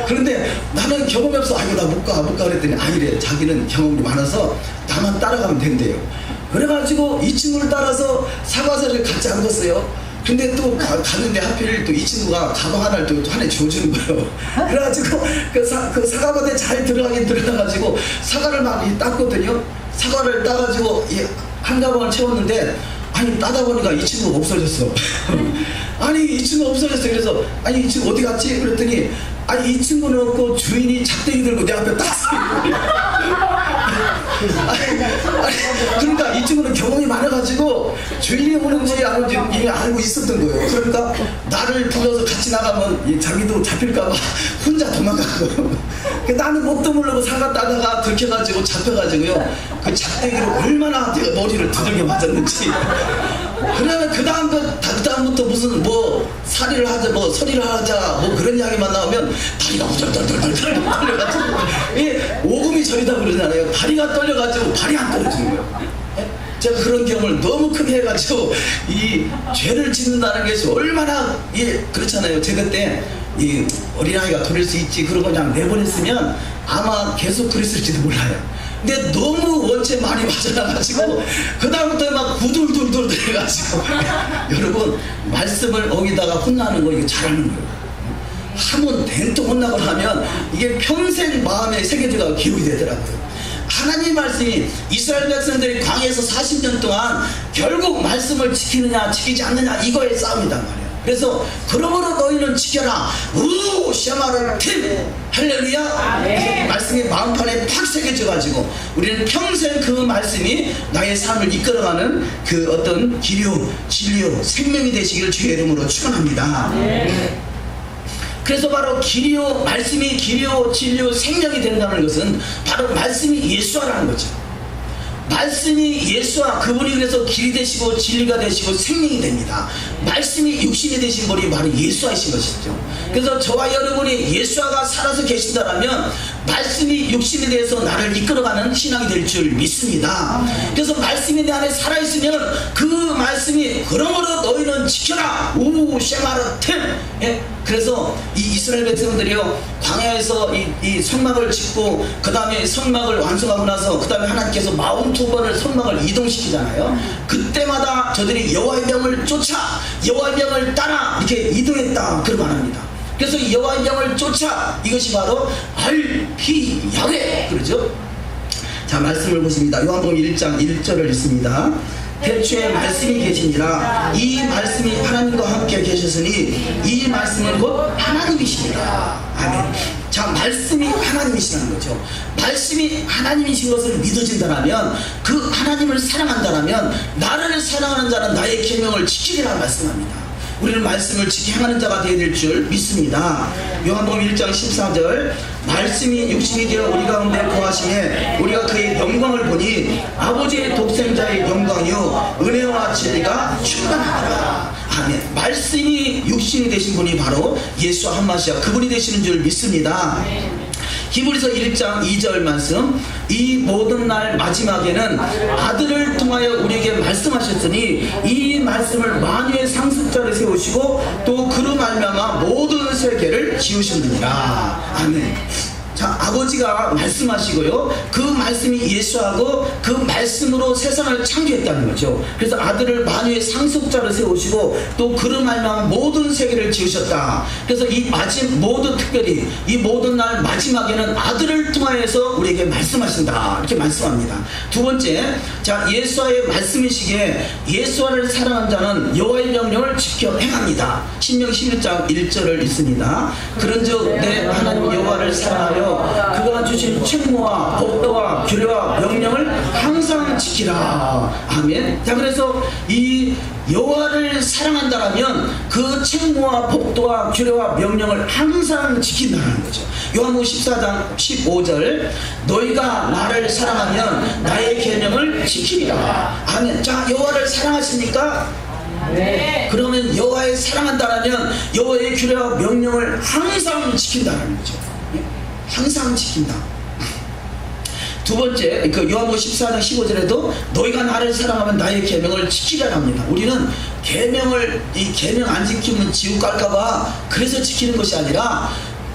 그런데 나는 경험이 없어. 이거 나 못 가 그랬더니 아니래. 자기는 경험이 많아서 나만 따라가면 된대요. 그래가지고 이 친구를 따라서 사과살을 같이 앉았어요. 근데 또 갔는데 하필 또 이 친구가 가방 하나를 또 하나 줘주는 거예요. 그래가지고 그 사과밭에 잘 들어가가지고 사과를 막 땄거든요. 사과를 따가지고 한 가방을 채웠는데 아니 따다 보니까 이 친구가 없어졌어. 아니 이 친구 없어졌어. 그래서 아니 이 친구 어디 갔지? 그랬더니 아니 이 친구는 없고 주인이 작대기 들고 내 앞에 딱 그러니까 이 친구는 경험이 많아가지고 주인이 오는지 안 오는지 이미 알고 있었던 거예요. 그러니까 나를 불러서 같이 나가면 자기도 잡힐까봐 혼자 도망가고 나는 뭣도 모르고 사과 따다가 들켜가지고 잡혀가지고요 그 작대기로 얼마나 내가 머리를 두들겨 맞았는지. 그러면 그 다음부터 무슨 살이를 하자 소리를 하자 그런 이야기만 나오면 다리가 우절덜덜덜 떨려가지고 오금이 저리다 그러잖아요. 다리가 떨려가지고 발이 안 떨어지는 거예요. 제가 그런 경험을 너무 크게 해가지고 이 죄를 짓는다는 것이 얼마나 그렇잖아요. 제가 그때 이 어린아이가 그럴 수 있지 그러고 그냥 내보냈으면 아마 계속 그랬을지도 몰라요. 근데 너무 원체 많이 맞아나가지고 그 다음부터 막 구둘둘둘 돼가지고 여러분 말씀을 어기다가 혼나는 거 이거 잘하는 거예요. 한번 된통 혼나고 나면 이게 평생 마음에 새겨져가 기록이 되더라고요. 하나님 말씀이 이스라엘 백성들이 광야에서 40년 동안 결국 말씀을 지키느냐 지키지 않느냐 이거의 싸움이단 말이에요. 그래서 그러므로 너희는 지켜라 우 샤마르 팀, 할렐루야. 말씀이 마음판에 팍 새겨져가지고 우리는 평생 그 말씀이 나의 삶을 이끌어가는 그 어떤 기료, 진료, 생명이 되시기를 주의 이름으로 축원합니다. 그래서 바로 말씀이 기료, 진료, 생명이 된다는 것은 바로 말씀이 예수라는 거죠. 말씀이 예수와 그분이 그래서 길이 되시고 진리가 되시고 생명이 됩니다. 말씀이 육신이 되신 분이 바로 예수이신 것이죠. 그래서 저와 여러분이 예수와가 살아서 계신다면 말씀이 육신에 대해서 나를 이끌어가는 신앙이 될 줄 믿습니다. 그래서 말씀이 내 안에 살아있으면 그 말씀이 그러므로 너희는 지켜라 우 쉐마르템. 예? 그래서 이 이스라엘 백성들이요 광야에서 이 성막을 짓고 그 다음에 성막을 완성하고 나서 그 다음에 하나님께서 42번을 성막을 이동시키잖아요. 그때마다 저들이 여호와의 명을 쫓아 여호와의 명을 따라 이렇게 이동했다 그런 말합니다. 그래서 여호와의 명을 쫓아 이것이 바로 알피 야훼 그러죠. 자 말씀을 보십니다. 요한복음 1장 1절을 읽습니다. 태초에 말씀이 계시니라 이 말씀이 하나님과 함께 계셨으니 이 말씀은 곧 하나님이시니라. 아멘. 자 말씀이 하나님이시라는 거죠. 말씀이 하나님이신 것을 믿어진다면 그 하나님을 사랑한다면 나를 사랑하는 자는 나의 계명을 지키리라 말씀합니다. 우리는 말씀을 지켜 행하는 자가 되어야 될 줄 믿습니다. 요한복음 1장 14절 말씀이 육신이 되어 우리 가운데 거하시에 우리가 그의 영광을 보니 아버지의 독생자의 영광이요 은혜와 진리가 충만하더라. 아멘. 말씀이 육신이 되신 분이 바로 예수 한마시아 그분이 되시는 줄 믿습니다. 히브리서 1장 2절 말씀 이 모든 날 마지막에는 아들을 통하여 우리에게 말씀하셨으니 이 말씀을 만유의 상습자를 세우시고 또 그로 말미암아 모든 세계를 지으셨느니라. 아멘. 자 아버지가 말씀하시고요 그 말씀이 예수하고 그 말씀으로 세상을 창조했다는 거죠. 그래서 아들을 만유의 상속자를 세우시고 또 그로 말미암아 모든 세계를 지으셨다. 그래서 이 모든 특별히 이 모든 날 마지막에는 아들을 통하여서 우리에게 말씀하신다 이렇게 말씀합니다. 두 번째 자 예수와의 말씀이시기에 예수와를 사랑한 자는 여호와의 명령을 지켜 행합니다. 신명기 11장 1절을 읽습니다. 그런즉 내 하나님 여호와를 사랑하여 그가 주신 책무와 법도와 규례와 명령을 항상 지키라. 아멘. 자 그래서 이 여호와를 사랑한다라면 그 책무와 법도와 규례와 명령을 항상 지킨다는 거죠. 요한복음 14장 15절 너희가 나를 사랑하면 나의 계명을 지키리라. 아멘. 자 여호와를 사랑하십니까? 네. 그러면 여호와를 사랑한다라면 여호와의 규례와 명령을 항상 지킨다는 거죠. 항상 지킨다. 두 번째 그 요한복음 14장 15절에도 너희가 나를 사랑하면 나의 계명을 지키라 합니다. 우리는 계명을 이 계명 안 지키면 지옥 갈까봐 그래서 지키는 것이 아니라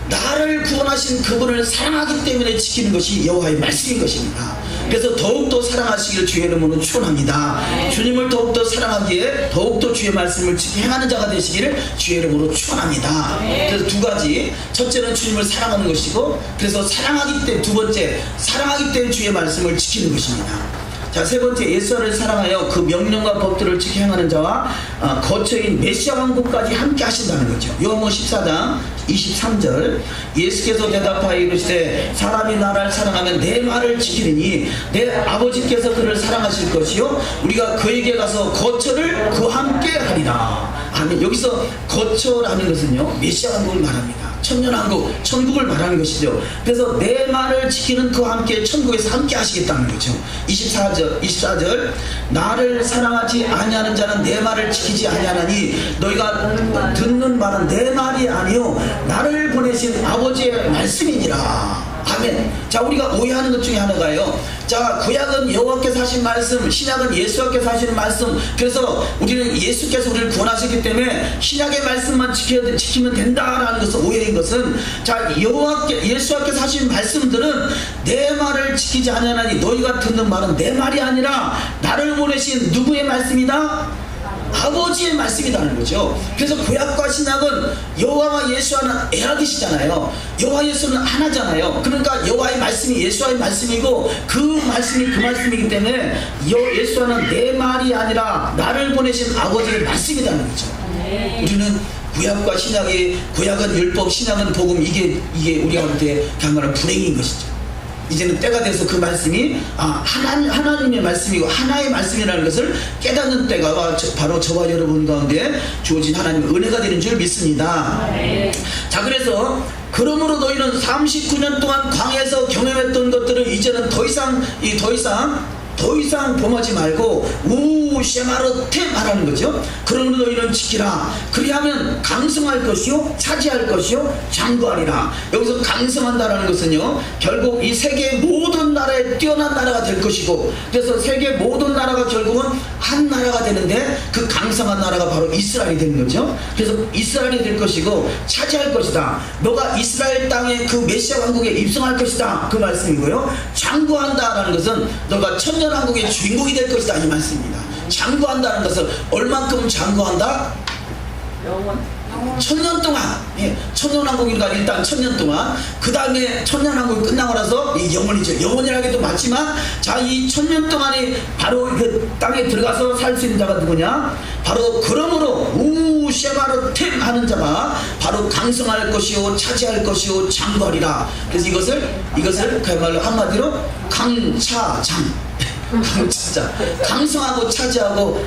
나를 구원하신 그분을 사랑하기 때문에 지키는 것이 여호와의 말씀인 것입니다. 그래서 더욱더 사랑하시기를 주의 이름으로 축원합니다. 주님을 더욱더 사랑하기에 더욱더 주의 말씀을 지켜 행하는 자가 되시기를 주의 이름으로 축원합니다. 그래서 두 가지 첫째는 주님을 사랑하는 것이고 그래서 사랑하기 때문에 두 번째 사랑하기 때문에 주의 말씀을 지키는 것입니다. 자, 세 번째 예수를 사랑하여 그 명령과 법들을 지켜 행하는 자와 거처인 메시아 왕국까지 함께 하신다는 거죠. 요한복음 14장 23절 예수께서 대답하여 이르시되 사람이 나를 사랑하면 내 말을 지키리니 내 아버지께서 그를 사랑하실 것이요 우리가 그에게 가서 거처를 그와 함께 하리라. 아멘. 여기서 거처라는 것은요 메시아 왕국을 말합니다. 천년왕국, 천국을 말하는 것이죠. 그래서 내 말을 지키는 그와 함께 천국에서 함께 하시겠다는 거죠. 24절 나를 사랑하지 아니하는 자는 내 말을 지키지 아니하나니 너희가 듣는 말은 내 말이 아니요 나를 보내신 아버지의 말씀이니라. 아멘. 자 우리가 오해하는 것 중에 하나가요 자 구약은 여호와께서 하신 말씀 신약은 예수께서 하시는 말씀 그래서 우리는 예수께서 우리를 구원하셨기 때문에 신약의 말씀만 지키면 된다라는 것은 오해인 것은 자 예수께서 하신 말씀들은 내 말을 지키지 아니하나니 너희가 듣는 말은 내 말이 아니라 나를 보내신 누구의 말씀이다? 아버지의 말씀이라는 거죠. 그래서 구약과 신약은 여호와와 예수와는 애하듯이잖아요. 여호와 예수는 하나잖아요. 그러니까 여호와의 말씀이 예수와의 말씀이고 그 말씀이 그 말씀이기 때문에 예수와는 내 말이 아니라 나를 보내신 아버지의 말씀이라는 거죠. 우리는 구약과 신약이 구약은 율법 신약은 복음 이게 우리가 볼 때 그야말로 불행인 것이죠. 이제는 때가 돼서 그 말씀이 하나님의 말씀이고 하나의 말씀이라는 것을 깨닫는 때가 바로 저와 여러분 가운데 주어진 하나님의 은혜가 되는 줄 믿습니다. 자 그래서 그러므로 너희는 39년 동안 광야에서 경험했던 것들을 이제는 더 이상 더 이상 범하지 말고 우쉐마르테 말하는 거죠. 그러므로 너희는 지키라. 그리하면 강성할 것이요 차지할 것이요 장구하리라. 여기서 강성한다라는 것은요, 결국 이 세계 모든 나라에 뛰어난 나라가 될 것이고, 그래서 세계 모든 나라가 결국은 한 나라가 되는데 그 강성한 나라가 바로 이스라엘이 되는 거죠. 그래서 이스라엘이 될 것이고 차지할 것이다. 너가 이스라엘 땅에 그 메시아 왕국에 입성할 것이다, 그 말씀이고요. 장구한다라는 것은 너가 천년왕국의 주인공이 될 것이다, 이 말씀입니다. 장구한다는 것은 얼만큼 장구한다? 영원. 천년 동안, 예, 천년왕국이니까 일단 천년 동안, 그 다음에 천년왕국이 끝나고 나서 이 영원이죠. 영원이라기도 맞지만, 자, 이 천년 동안에 바로 그 땅에 들어가서 살 수 있는 자가 누구냐? 바로 그러므로 우쉐마르템 하는 자가 바로 강성할 것이요 차지할 것이요 장구하리라. 그래서 이것을 그야말로 한마디로 강차장, 강차자, 강성하고 차지하고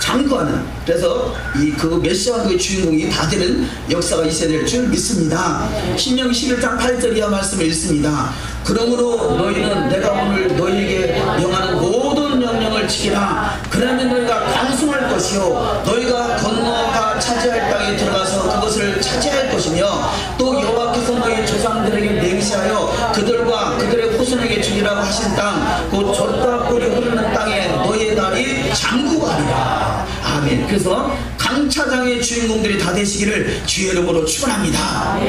장구하는, 그래서 이 그 메시아 왕국의 주인공이 다 되는 역사가 있어야 될 줄 믿습니다. 신명기 11장 8절 이하 말씀을 읽습니다. 그러므로 너희는 내가 오늘 너희에게 명하는 모든 명령을 지키라. 그러면 너희가 강성할 것이요 너희가 건너가 차지할 땅에 들어가서 그것을 차지할 것이며, 또 여호와께서 너희 조상들에게 맹세하여 그들과 그들의 후손에게 주리라고 하신 땅, 곧 젖과 꿀이 흐르는 땅에 너희의 날이 장구하리라. 아멘. 그래서 강차장의 주인공들이 다 되시기를 주의 이름으로 축원합니다.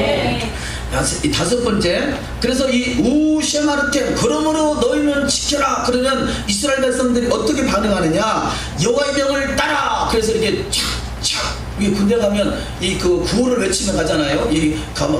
이 다섯 번째, 그래서 이 우쉐마르템, 그러므로 너희는 지켜라. 그러면 이스라엘 백성들이 어떻게 반응하느냐? 여호와의 명을 따라. 그래서 이렇게 착착, 군대 가면 이 그 구호를 외치며 가잖아요.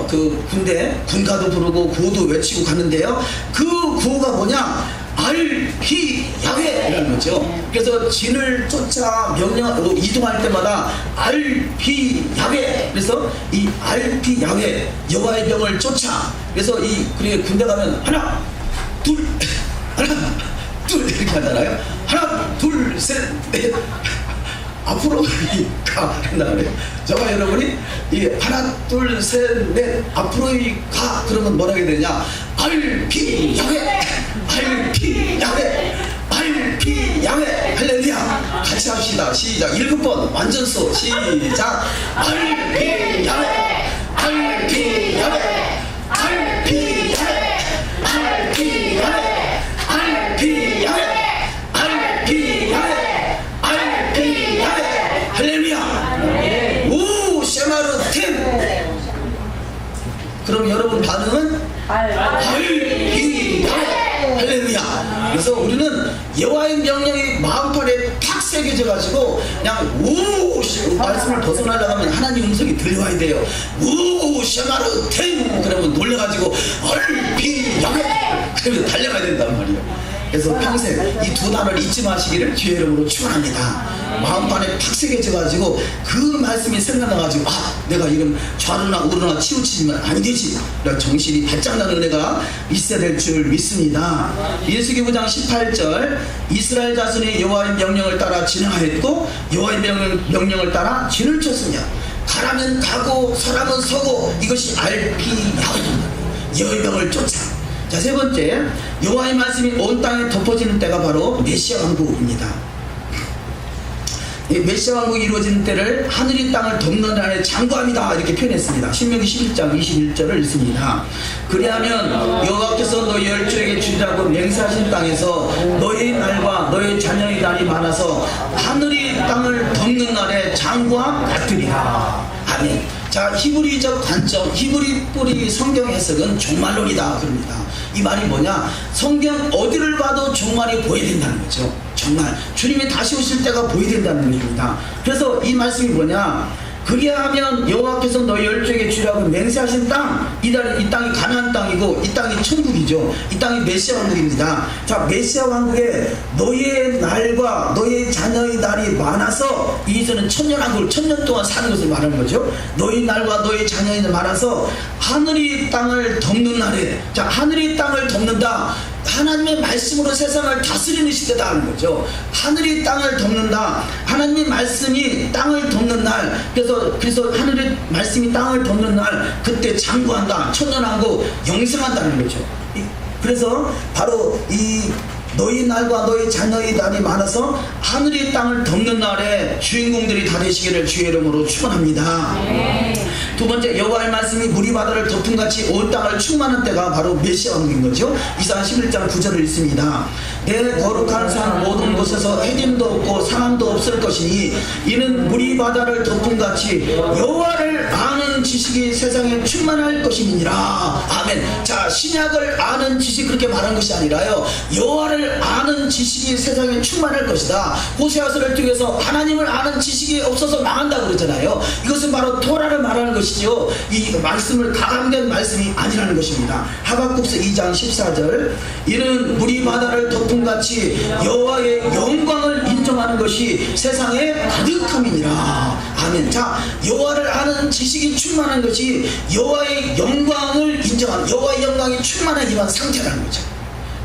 그 군대 군가도 부르고 구호도 외치고 가는데요. 그 구호가 뭐냐? 알피 야훼라는 거죠. 그래서 진을 쫓아 명령 이동할 때마다 알피 야훼. 그래서 이 알피 야훼, 여호와의 명을 쫓아. 그래서 그리고 군대 가면 하나 둘 이렇게 하잖아요. 하나 둘 셋 넷 앞으로 가 한다 그래요. 저가 여러분이 이 하나 둘 셋 넷 앞으로 가 그러면 뭐라 해야 되냐? 알피 야훼, 알피 야훼, 알피 야훼. 할렐루야. 같이 합시다. 시작. 7번 완전소. 시작. 알피 야훼, 알피 야훼, 알피 야훼, 알피 야훼, 알피 야훼, 알피 야훼, 알피 야훼. 할렐루야. 우 쉐마르템. 그럼 여러분 반응은 알피 야훼. 할렐루야. 그래서 우리는 여호와의 명령이 마음판에 탁 새겨져 가지고 그냥 우 말씀을 벗어나려고 하면 하나님 음성이 들려와야 돼요. 우 쉐마르템 그러면 놀래가지고 알피 야훼 그러면 달려가야 된단 말이에요. 그래서 평생 이 두 단어를 잊지 마시기를 주의 이름으로 축원합니다. 마음판에 팍 새겨져가지고 그 말씀이 생각나가지고 내가 이런 좌르나 우르나 치우치지면 안 되지. 정신이 바짝 나는 은혜가 있어야 될 줄 믿습니다. 민수기 9장 18절, 이스라엘 자손이 여호와의 명령을 따라 진행하였고 여호와의 명령을 따라 진을 쳤으며 가라면 가고 서라면 서고 이것이 알피 야훼, 여호와의 명을 쫓아. 자, 세 번째, 여호와의 말씀이 온 땅에 덮어지는 때가 바로 메시아 왕국입니다. 메시아 왕국이 이루어지는 때를 하늘이 땅을 덮는 날에 장구합니다 이렇게 표현했습니다. 신명기 11장 21절을 읽습니다. 그리하면 여호와께서 너희 열조에게 주리라고 맹세하신 땅에서 너희 날과 너희 자녀의 날이 많아서 하늘이 땅을 덮는 날에 장구함 같으리라. 아멘. 자, 히브리적 관점, 히브리 뿌리 성경 해석은 종말론이다 그럽니다. 이 말이 뭐냐? 성경 어디를 봐도 종말이 보여야 된다는 거죠. 정말 주님이 다시 오실 때가 보여야 된다는 얘기입니다. 그래서 이 말씀이 뭐냐? 그리하면 여호와께서 너희 열조에게 주라고 맹세하신 땅, 이 땅이 가나안 땅이고 이 땅이 천국이죠. 이 땅이 메시아 왕국입니다. 자, 메시아 왕국에 너희의 날과 너희의 자녀의 날이 많아서, 이제는 천년왕국을 천년 동안 사는 것을 말하는 거죠. 너희 날과 너희 자녀의 날 많아서 하늘이 땅을 덮는 날에, 자, 하늘이 땅을 덮는다. 하나님의 말씀으로 세상을 다스리는 시대다 하는 거죠. 하늘이 땅을 덮는다. 하나님의 말씀이 땅을 덮는 날, 그래서 하늘의 말씀이 땅을 덮는 날, 그때 장구한다. 천년왕국 영생한다는 거죠. 그래서 바로 이 너희 날과 너희 자녀의 날이 많아서 하늘의 땅을 덮는 날에 주인공들이 다 되시기를 주의 이름으로 축원합니다. 두 번째, 여호와의 말씀이 물이 바다를 덮음같이 온 땅을 충만한 때가 바로 메시아 왕국인 거죠. 이사야 11장 9절을 읽습니다. 내 거룩한 산 모든 곳에서 해림도 없고 상함도 없을 것이니 이는 물이 바다를 덮음같이 여호와를 아는 지식이 세상에 충만할 것임이니라. 아멘. 자, 신약을 아는 지식 그렇게 말한 것이 아니라요, 여호와를 아는 지식이 세상에 충만할 것이다. 호세아서를 통해서 하나님을 아는 지식이 없어서 망한다고 그러잖아요. 이것은 바로 토라를 말하는 것이죠. 이 말씀을 가감된 말씀이 아니라는 것입니다. 하박국서 2장 14절, 이는 물이 바다를 덮음같이 여호와의 영광을 인정하는 것이 세상에 가득함이니라. 아멘. 자, 여호와를 아는 지식이 충만한 것이 여호와의 영광을 인정하는, 여호와의 영광이 충만한 이러한 상태라는 거죠.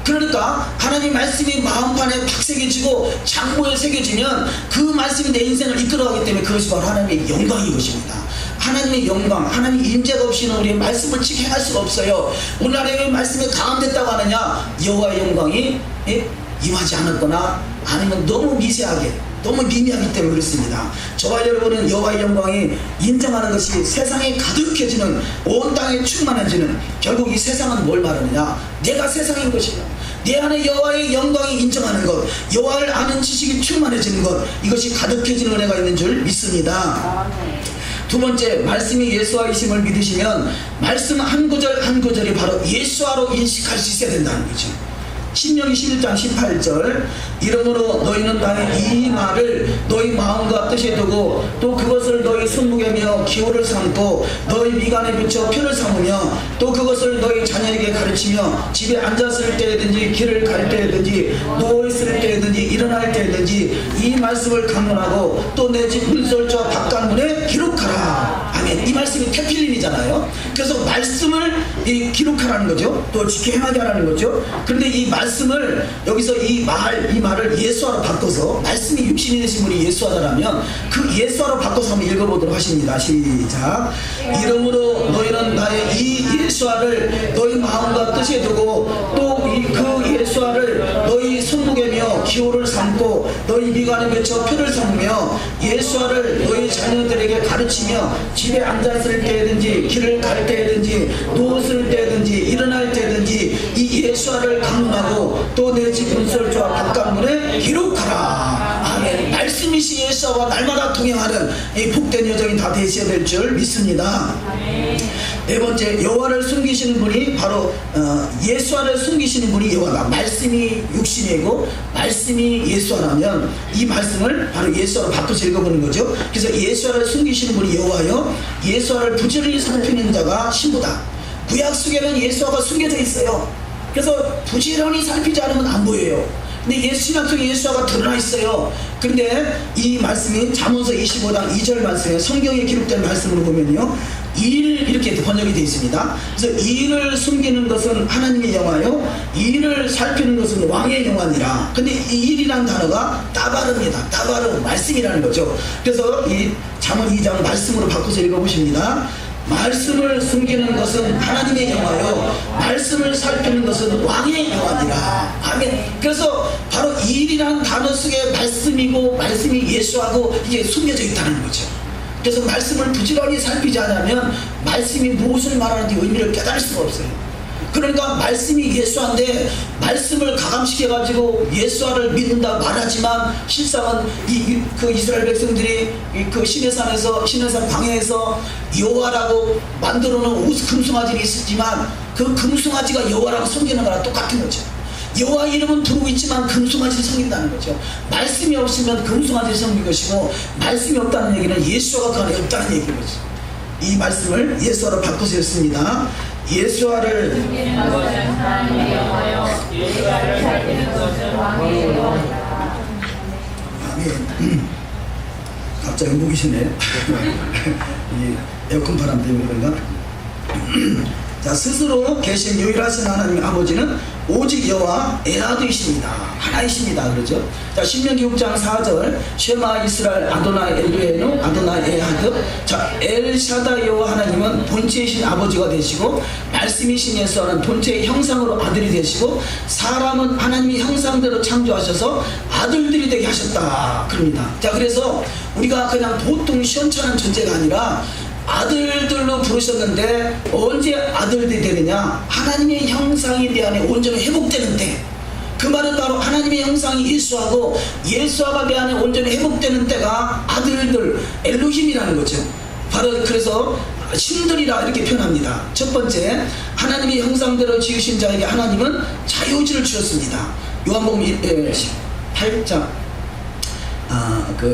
그러니까 하나님 말씀이 마음판에 팍 새겨지고 장부에 새겨지면 그 말씀이 내 인생을 이끌어가기 때문에 그것이 바로 하나님의 영광인 것입니다. 하나님의 영광, 하나님 임재가 없이는 우리의 말씀을 지금 행할 수가 없어요. 오늘 하나님의 말씀이 강함됐다고 하느냐, 여호와의 영광이 임하지 않았거나 아니면 너무 미세하게, 너무 미미하기 때문에 그렇습니다. 저와 여러분은 여호와의 영광이 인정하는 것이 세상에 가득해지는, 온 땅에 충만해지는, 결국 이 세상은 뭘 말하느냐, 내가 세상인 것이다. 내 안에 여호와의 영광이 인정하는 것, 여호와를 아는 지식이 충만해지는 것, 이것이 가득해지는 은혜가 있는 줄 믿습니다. 두 번째, 말씀이 예수와이심을 믿으시면 말씀 한 구절 한 구절이 바로 예수와로 인식할 수 있어야 된다는 거죠. 신명기 11장 18절, 이러므로 너희는 나의 이 말을 너희 마음과 뜻에 두고 또 그것을 너희 손목에며 기호를 삼고 너희 미간에 붙여 표를 삼으며 또 그것을 너희 자녀에게 가르치며 집에 앉았을 때든지 길을 갈 때든지 누워있을 때든지 일어날 때든지 이 말씀을 강론하고 또 내 집 문설주와 바깥문에 기록하라. 아멘. 이 말씀이 태필린이잖아요. 그래서 말씀을 기록하라는 거죠. 또 지켜 행하게 하라는 거죠. 그런데 이 말씀을 여기서 이 말을 예수화로 바꿔서, 말씀이 육신이 되신 분이 예수화다라면 그 예수화로 바꿔서 한번 읽어보도록 하십니다. 시작. 이러므로 너희는 나의 이 예수화를 너희 마음과 뜻에 두고 또 그 예수화를 너희 손목에며 기호를 삼고 너희 미간에 맺혀 표를 삼으며 예수화를 너희 자녀들에게 가르치며 집에 앉았을 때든지 길을 갈 때든지 누웠을 때든지 일어날 때든지 이 예수화를 강론하고 또 내 집 문설주와 바깥문에 기록하라. 아멘. 말씀이신 예수와 날마다 동행하는 이 복된 여정이 다 되셔야 될 줄 믿습니다. 네 번째, 여호와를 숨기시는 분이 바로 예수와를 숨기시는 분이 여호와다. 말씀이 육신이고 말씀이 예수와라면 이 말씀을 바로 예수와로 바꿔서 읽어보는 거죠. 그래서 예수와를 숨기시는 분이 여호와요, 예수와를 부지런히 살피는 자가 신부다. 구약 속에는 예수와가 숨겨져 있어요. 그래서 부지런히 살피지 않으면 안 보여요. 근데 신약 속에 예수와가 드러나 있어요. 그런데 이 말씀이 잠언서 25장 2절 말씀에 성경에 기록된 말씀으로 보면요, 일 이렇게 번역이 되어 있습니다. 그래서 일을 숨기는 것은 하나님의 영화요, 일을 살피는 것은 왕의 영화니라. 근데 이 일이라는 단어가 따바르입니다. 따바르, 말씀이라는 거죠. 그래서 이 잠언 2장 말씀으로 바꿔서 읽어보십니다. 말씀을 숨기는 것은 하나님의 영화요, 말씀을 살피는 것은 왕의 영화니라. 아멘. 그래서 바로 일이라는 단어 속에 말씀이고 말씀이 예수하고 이게 숨겨져 있다는 거죠. 그래서 말씀을 부지런히 살피지 않으면 말씀이 무엇을 말하는지 의미를 깨달을 수가 없어요. 그러니까 말씀이 예수한데 말씀을 가감시켜가지고 예수화를 믿는다 말하지만 실상은 그 이스라엘 백성들이 그 시내산 광야에서 여호와라고 만들어 놓은 금송아지가 있었지만 그 금송아지가 여호와라고 섬기는 거랑 똑같은 거죠. 여호와 이름은 부르고 있지만 금송아지를 섬긴다는 거죠. 말씀이 없으면 금송아지를 섬긴 것이고, 말씀이 없다는 얘기는 예수화가 그 안에 없다는 얘기인 거죠. 이 말씀을 예수화로 바꿔서 했습니다. 예수화를 아멘. 갑자기 목이 쉬네. 에어컨 바람 때문에 그런가? 자, 스스로 계신 유일하신 하나님 아버지는 오직 여호와 에하드이십니다. 하나이십니다. 그러죠. 자, 신명기 6장 4절, 쉐마 이스라엘 아도나이 엘루에누 아도나이 에하드. 자, 엘샤다 여호와 하나님은 본체이신 아버지가 되시고 말씀이신 예수와는 본체의 형상으로 아들이 되시고 사람은 하나님의 형상대로 창조하셔서 아들들이 되게 하셨다 그럽니다. 자, 그래서 우리가 그냥 보통 시원찮은 존재가 아니라 아들들로 부르셨는데 언제 아들들이 되느냐? 하나님의 형상이 내 안에 온전히 회복되는 때. 그 말은 바로 하나님의 형상이 예수하고 예수아가 내 안에 온전히 회복되는 때가 아들들 엘로힘이라는 거죠. 바로 그래서 신들이라 이렇게 표현합니다. 첫 번째, 하나님의 형상대로 지으신 자에게 하나님은 자유의지를 주셨습니다. 요한복음 8장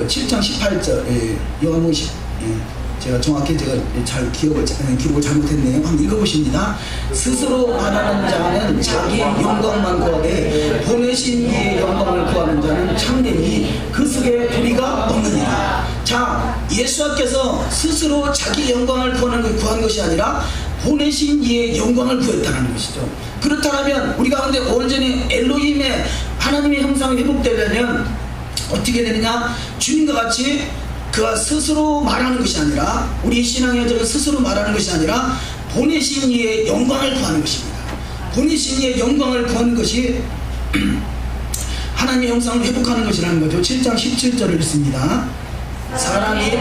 7장 18절 요한복음 10 제가 정확히 잘 기록을 잘못했네요. 한번 읽어보십니다. 스스로 말하는 자는 자기의 영광만 구하되 보내신 이의 영광을 구하는 자는 참되니 그 속에 불의가 없느니라. 자, 예수께서 스스로 자기 영광을 구한 것이 아니라 보내신 이의 영광을 구했다는 것이죠. 그렇다면 우리 가운데 온전히 엘로힘의 하나님의 형상이 회복되려면 어떻게 되느냐? 주님과 같이 그가 스스로 말하는 것이 아니라, 우리 신앙의 여정은 스스로 말하는 것이 아니라 보내신 이의 영광을 구하는 것입니다. 보내신 이의 영광을 구하는 것이 하나님의 형상을 회복하는 것이라는 거죠. 7장 17절을 읽습니다. 사람이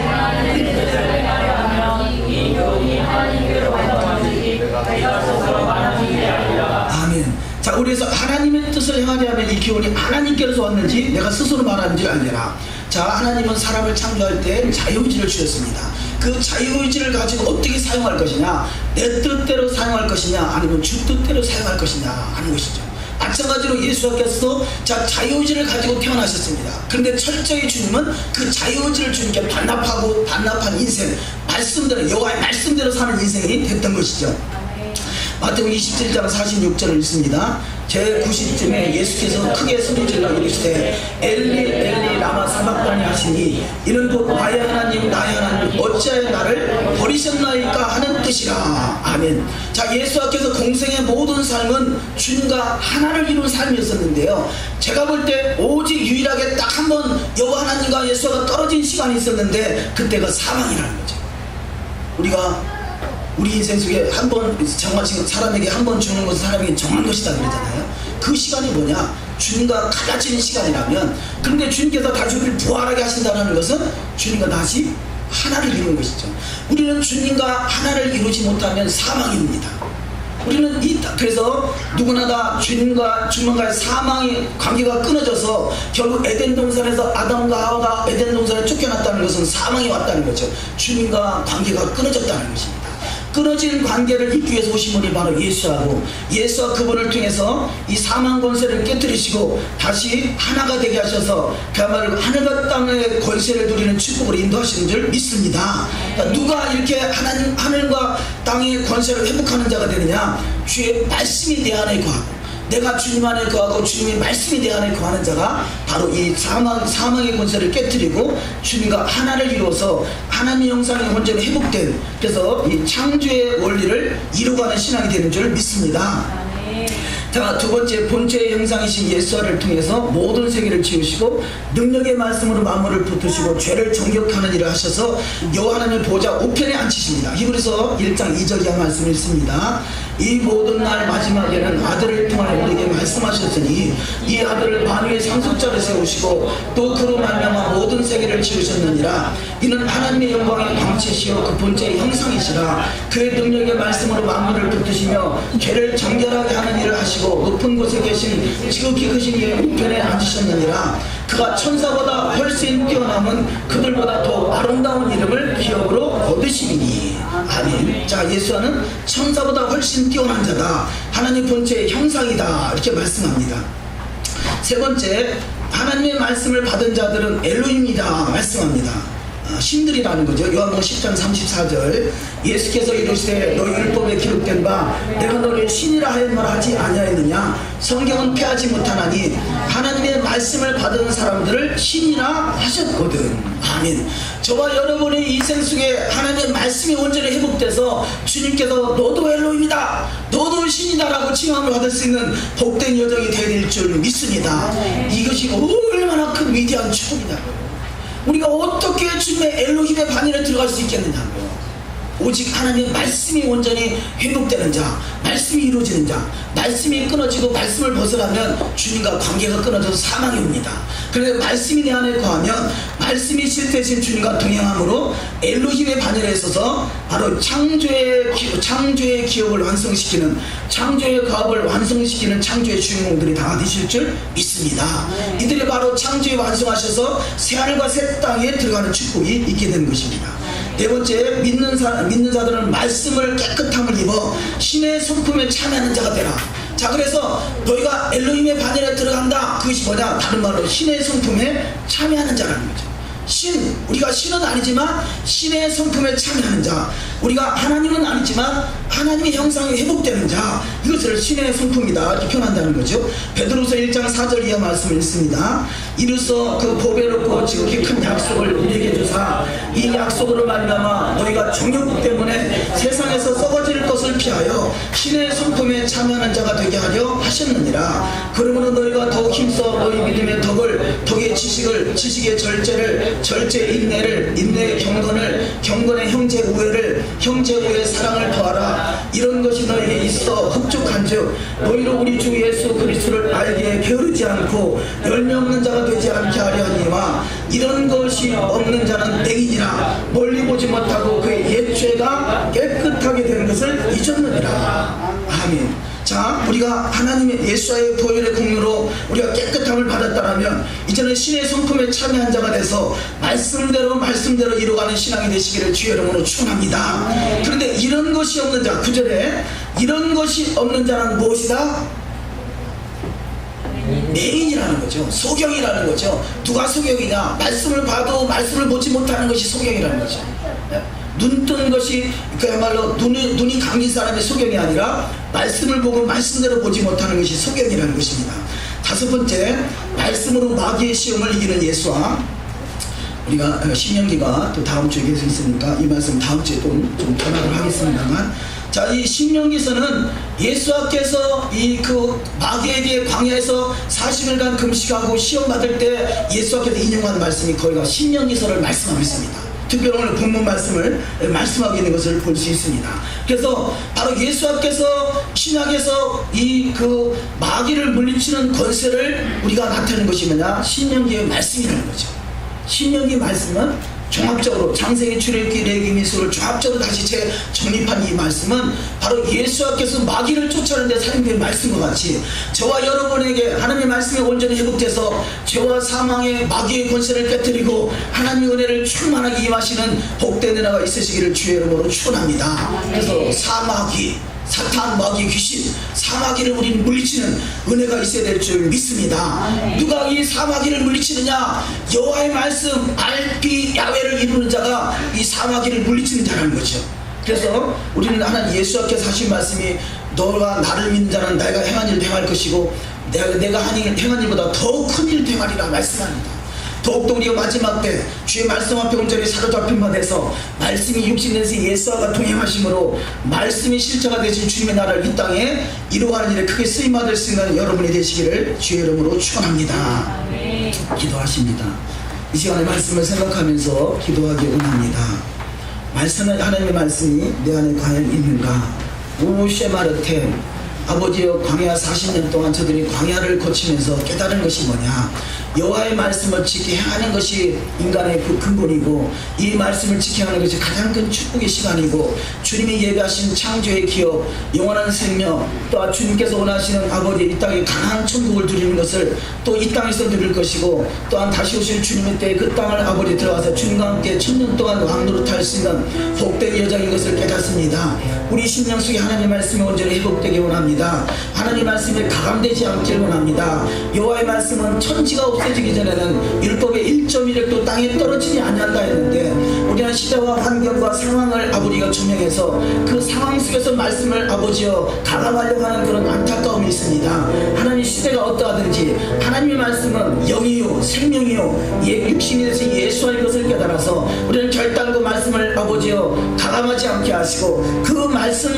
아멘. 자, 그래서 하나님의 뜻을 행하려 하면 이 기원이 하나님께로서 왔는지 내가 스스로 말하는지 알려라. 자, 하나님은 사람을 창조할 때 자유의지를 주셨습니다. 그 자유의지를 가지고 어떻게 사용할 것이냐, 내 뜻대로 사용할 것이냐 아니면 주 뜻대로 사용할 것이냐 하는 것이죠. 마찬가지로 예수께서 자유의지를 가지고 태어나셨습니다. 그런데 철저히 주님은 그 자유의지를 주님께 반납한 인생, 말씀대로, 여호와의 말씀대로 사는 인생이 됐던 것이죠. 마태복음 27장 46절을 읽습니다. 제90쯤에 예수께서 크게 소리질러 이르시되 엘리 엘리 라마 사박다니 하시니 이는 곧 나의 하나님 나의 하나님 어찌하여 나를 버리셨나이까 하는 뜻이라. 아멘. 자, 예수께서 공생의 모든 삶은 주님과 하나를 이룬 삶이었었는데요, 제가 볼 때 오직 유일하게 딱 한 번 여호와 하나님과 예수가 떨어진 시간이 있었는데 그때가 사망이라는 거죠. 우리 인생 속에 한 번 사람에게 한 번 주는 것은 사람에게 정한 것이다 그러잖아요. 그 시간이 뭐냐? 주님과 갈라지는 시간이라면, 그런데 주님께서 다시 우리를 부활하게 하신다는 것은 주님과 다시 하나를 이루는 것이죠. 우리는 주님과 하나를 이루지 못하면 사망입니다. 우리는 그래서 누구나 다 주님과의 사망의 관계가 끊어져서 결국 에덴 동산에서 아담과 하와가 에덴 동산에 쫓겨났다는 것은 사망이 왔다는 거죠. 주님과 관계가 끊어졌다는 것입니다. 끊어진 관계를 잇기 위해서 오신 분이 바로 예수하고, 예수와 그분을 통해서 이 사망 권세를 깨뜨리시고 다시 하나가 되게 하셔서 그야말로 하늘과 땅의 권세를 누리는 축복으로 인도하시는 줄 믿습니다. 그러니까 누가 이렇게 하늘과 땅의 권세를 회복하는 자가 되느냐? 주의 말씀이 내 안에 거하고 내가 주님 안에 거하고 주님의 말씀이 내 안에 거하는 자가 바로 이 사망의 권세를 깨뜨리고 주님과 하나를 이루어서 하나님의 형상이 온전히 회복된, 그래서 이 창조의 원리를 이루어가는 신앙이 되는 줄 믿습니다. 자, 두 번째, 본체의 형상이신 예수를 통해서 모든 세계를 지으시고 능력의 말씀으로 만물을 붙으시고 죄를 정결하는 일을 하셔서 여호와 하나님의 보좌 우편에 앉히십니다. 히브리서 1장 2절 이하 말씀을 읽습니다. 이 모든 날 마지막에는 아들을 통하여 우리에게 말씀하셨으니 이 아들을 만유의 상속자를 세우시고 또 그로 말미암아 모든 세계를 지으셨느니라. 이는 하나님의 영광의 광채시요 그 본체의 형상이시라. 그의 능력의 말씀으로 만물을 붙으시며 죄를 정결하게 하는 일을 하시고 높은 곳에 계신 지극히 크신 이의 우편에 앉으셨느니라. 그가 천사보다 훨씬 뛰어남은 그들보다 더 아름다운 이름을 기업으로 얻으시리니. 아멘. 자, 예수는 천사보다 훨씬 뛰어난 자다, 하나님 본체의 형상이다, 이렇게 말씀합니다. 세 번째, 하나님의 말씀을 받은 자들은 엘로힘이다 말씀합니다. 신들이라는 거죠. 요한복음 10장 34절 예수께서 이르시되 너희 율법에 기록된 바 내가 너를 신이라 하였노라 하지 아니하였느냐? 성경은 폐하지 못하나니 하나님의 말씀을 받은 사람들을 신이라 하셨거든. 아멘. 저와 여러분의 인생 속에 하나님의 말씀이 온전히 회복돼서 주님께서 너도 엘로힘이다, 너도 신이다라고 칭함을 받을 수 있는 복된 여정이 되어야 될 줄 믿습니다. 이것이 얼마나 큰 위대한 축복이다. 우리가 어떻게 주님의 엘로힘의 반열에 들어갈 수 있겠느냐고요. 오직 하나님의 말씀이 온전히 회복되는 자, 말씀이 이루어지는 자, 말씀이 끊어지고 말씀을 벗어나면 주님과 관계가 끊어져서 사망이 옵니다. 그런데 말씀이 내 안에 거하면 말씀이 실제신 주님과 동행함으로 엘로힘의 반열에 있어서 바로 창조의 기업을 완성시키는, 창조의 가업을 완성시키는 창조의 주인공들이 다 되실 줄 믿습니다. 이들이 바로 창조에 완성하셔서 새하늘과 새 땅에 들어가는 축복이 있게 되는 것입니다. 네 번째, 믿는 자들은 말씀을 깨끗함을 입어 신의 성품에 참여하는 자가 되라. 자, 그래서 너희가 엘로힘의 반열에 들어간다. 그것이 뭐냐? 다른 말로 신의 성품에 참여하는 자라는 거죠. 우리가 신은 아니지만 신의 성품에 참여하는 자, 우리가 하나님은 아니지만 하나님의 형상이 회복되는 자, 이것을 신의 성품이다 이렇게 표현한다는 거죠. 베드로서 1장 4절 이하 말씀을 읽습니다. 이로써 그 보배롭고 지극히 큰 약속을 우리에게 주사 이 약속으로 말미암아 너희가 정욕 때문에 세상에서 썩어질 것을 피하여 신의 성품에 참여하는 자가 되게 하려 하셨느니라. 그러므로 너희가 더욱 힘써 너희 믿음의 덕의 지식을, 지식의 절제의 인내를, 인내의 경건의 형제 우애의 사랑을 더하라. 이런 것이 너희에게 있어 흡족한즉 너희로 우리 주 예수 그리스도를 알기에 게으르지 않고 열매 없는 자가 되지 않게 하려 하니와 이런 것이 없는 자는 맹인이라 멀리 보지 못하고 그의 옛 죄가 깨끗하게 되는 것을 잊었느니라. 아멘. 자, 우리가 하나님의 예수와의 보혈의 공로로 우리가 깨끗함을 받았다면 이제는 신의 성품에 참여한 자가 돼서 말씀대로 이루어가는 신앙이 되시기를 주의 이름으로 축원합니다. 그런데 이런 것이 없는 자, 9절에 이런 것이 없는 자는 무엇이다? 맹인이라는 거죠. 소경이라는 거죠. 누가 소경이냐? 말씀을 봐도 말씀을 보지 못하는 것이 소경이라는 거죠. 눈 뜬 것이 그야말로 눈이 감긴 사람이 소경이 아니라 말씀을 보고 말씀대로 보지 못하는 것이 소경이라는 것입니다. 다섯 번째, 말씀으로 마귀의 시험을 이기는 예수와 우리가 신명기가 또 다음 주에 계속 있으니까 이 말씀 다음 주에 좀 전하도록 하겠습니다만, 자, 이 신명기서는 예수께서 그 마귀에게 광야에서 40일간 금식하고 시험 받을 때 예수께서 인용한 말씀이 거기가 신명기서를 말씀하고 있습니다. 특별히 오늘 본문 말씀을 말씀하고 있는 것을 볼 수 있습니다. 그래서 바로 예수께서 신약에서 그 마귀를 물리치는 권세를 우리가 나타내는 것이 뭐냐? 신명기의 말씀이라는 거죠. 신명기 말씀은 종합적으로 장세기, 출애굽기, 레위기, 민수를 종합적으로 다시 재정립한 이 말씀은 바로 예수께서 마귀를 쫓아내는 데 사용된 말씀과 같이 저와 여러분에게 하나님의 말씀이 온전히 회복돼서 죄와 사망의 마귀의 권세를 깨뜨리고 하나님의 은혜를 충만하게 임하시는 복된 은혜가 있으시기를 주의 이름으로 축원합니다. 그래서 사탄, 마귀, 귀신, 사마귀를 우리는 물리치는 은혜가 있어야 될 줄 믿습니다. 누가 이 사마귀를 물리치느냐? 여호와의 말씀 RP 야훼를 이루는 자가 이 사마귀를 물리치는 자라는 거죠. 그래서 우리는 하나님 예수께서 하신 말씀이 너가 나를 믿는 자는 내가 행한 일을 행할 것이고 내가 행한 일보다 더 큰 일을 행하리라 말씀합니다. 더욱더 우리가 마지막 때 주의 말씀 앞에 온전히 사로잡힌 바 돼서 말씀이 육신에서 예수와 동행하심으로 말씀이 실체가 되신 주님의 나라를 이 땅에 이루어가는 일에 크게 쓰임받을 수 있는 여러분이 되시기를 주의 이름으로 축원합니다. 기도하십니다. 이 시간에 말씀을 생각하면서 기도하기 원합니다. 하나님의 말씀이 내 안에 과연 있는가? 오쉐마르테 아버지여, 광야 40년 동안 저들이 광야를 거치면서 깨달은 것이 뭐냐? 여호와의 말씀을 지켜 행하는 것이 인간의 그 근본이고 이 말씀을 지켜 하는 것이 가장 큰 축복의 시간이고 주님이 예배하신 창조의 기업, 영원한 생명, 또한 주님께서 원하시는 아버지 이 땅에 강한 천국을 누리는 것을 또 이 땅에서 누릴 것이고 또한 다시 오실 주님의 때에 그 땅을 아버지 들어가서 주님과 함께 1000년 동안 왕노릇할 수 있는 복된 여정인 것을 깨닫습니다. 우리 심령 속에 하나님의 말씀이 온전히 회복되기 원합니다. 하나님의 말씀에 가감되지 않길 원합니다. 여호와의 말씀은 천지가 없어지기 전에는 율법의 1.1획도 땅에 떨어지지 아니한다 했는데 우리는 시대와 환경과 상황을 아버지가 조명해서 그 상황 속에서 말씀을 아버지여 가감하려고 하는 그런 안타까움이 있습니다. 하나님 시대가 어떠하든지 하나님의 말씀은 영이요 생명이요 육신이 되신 예수 안의 것을 깨달아서 우리는 결단과 말씀을 아버지여 가감하지 않게 하시고 그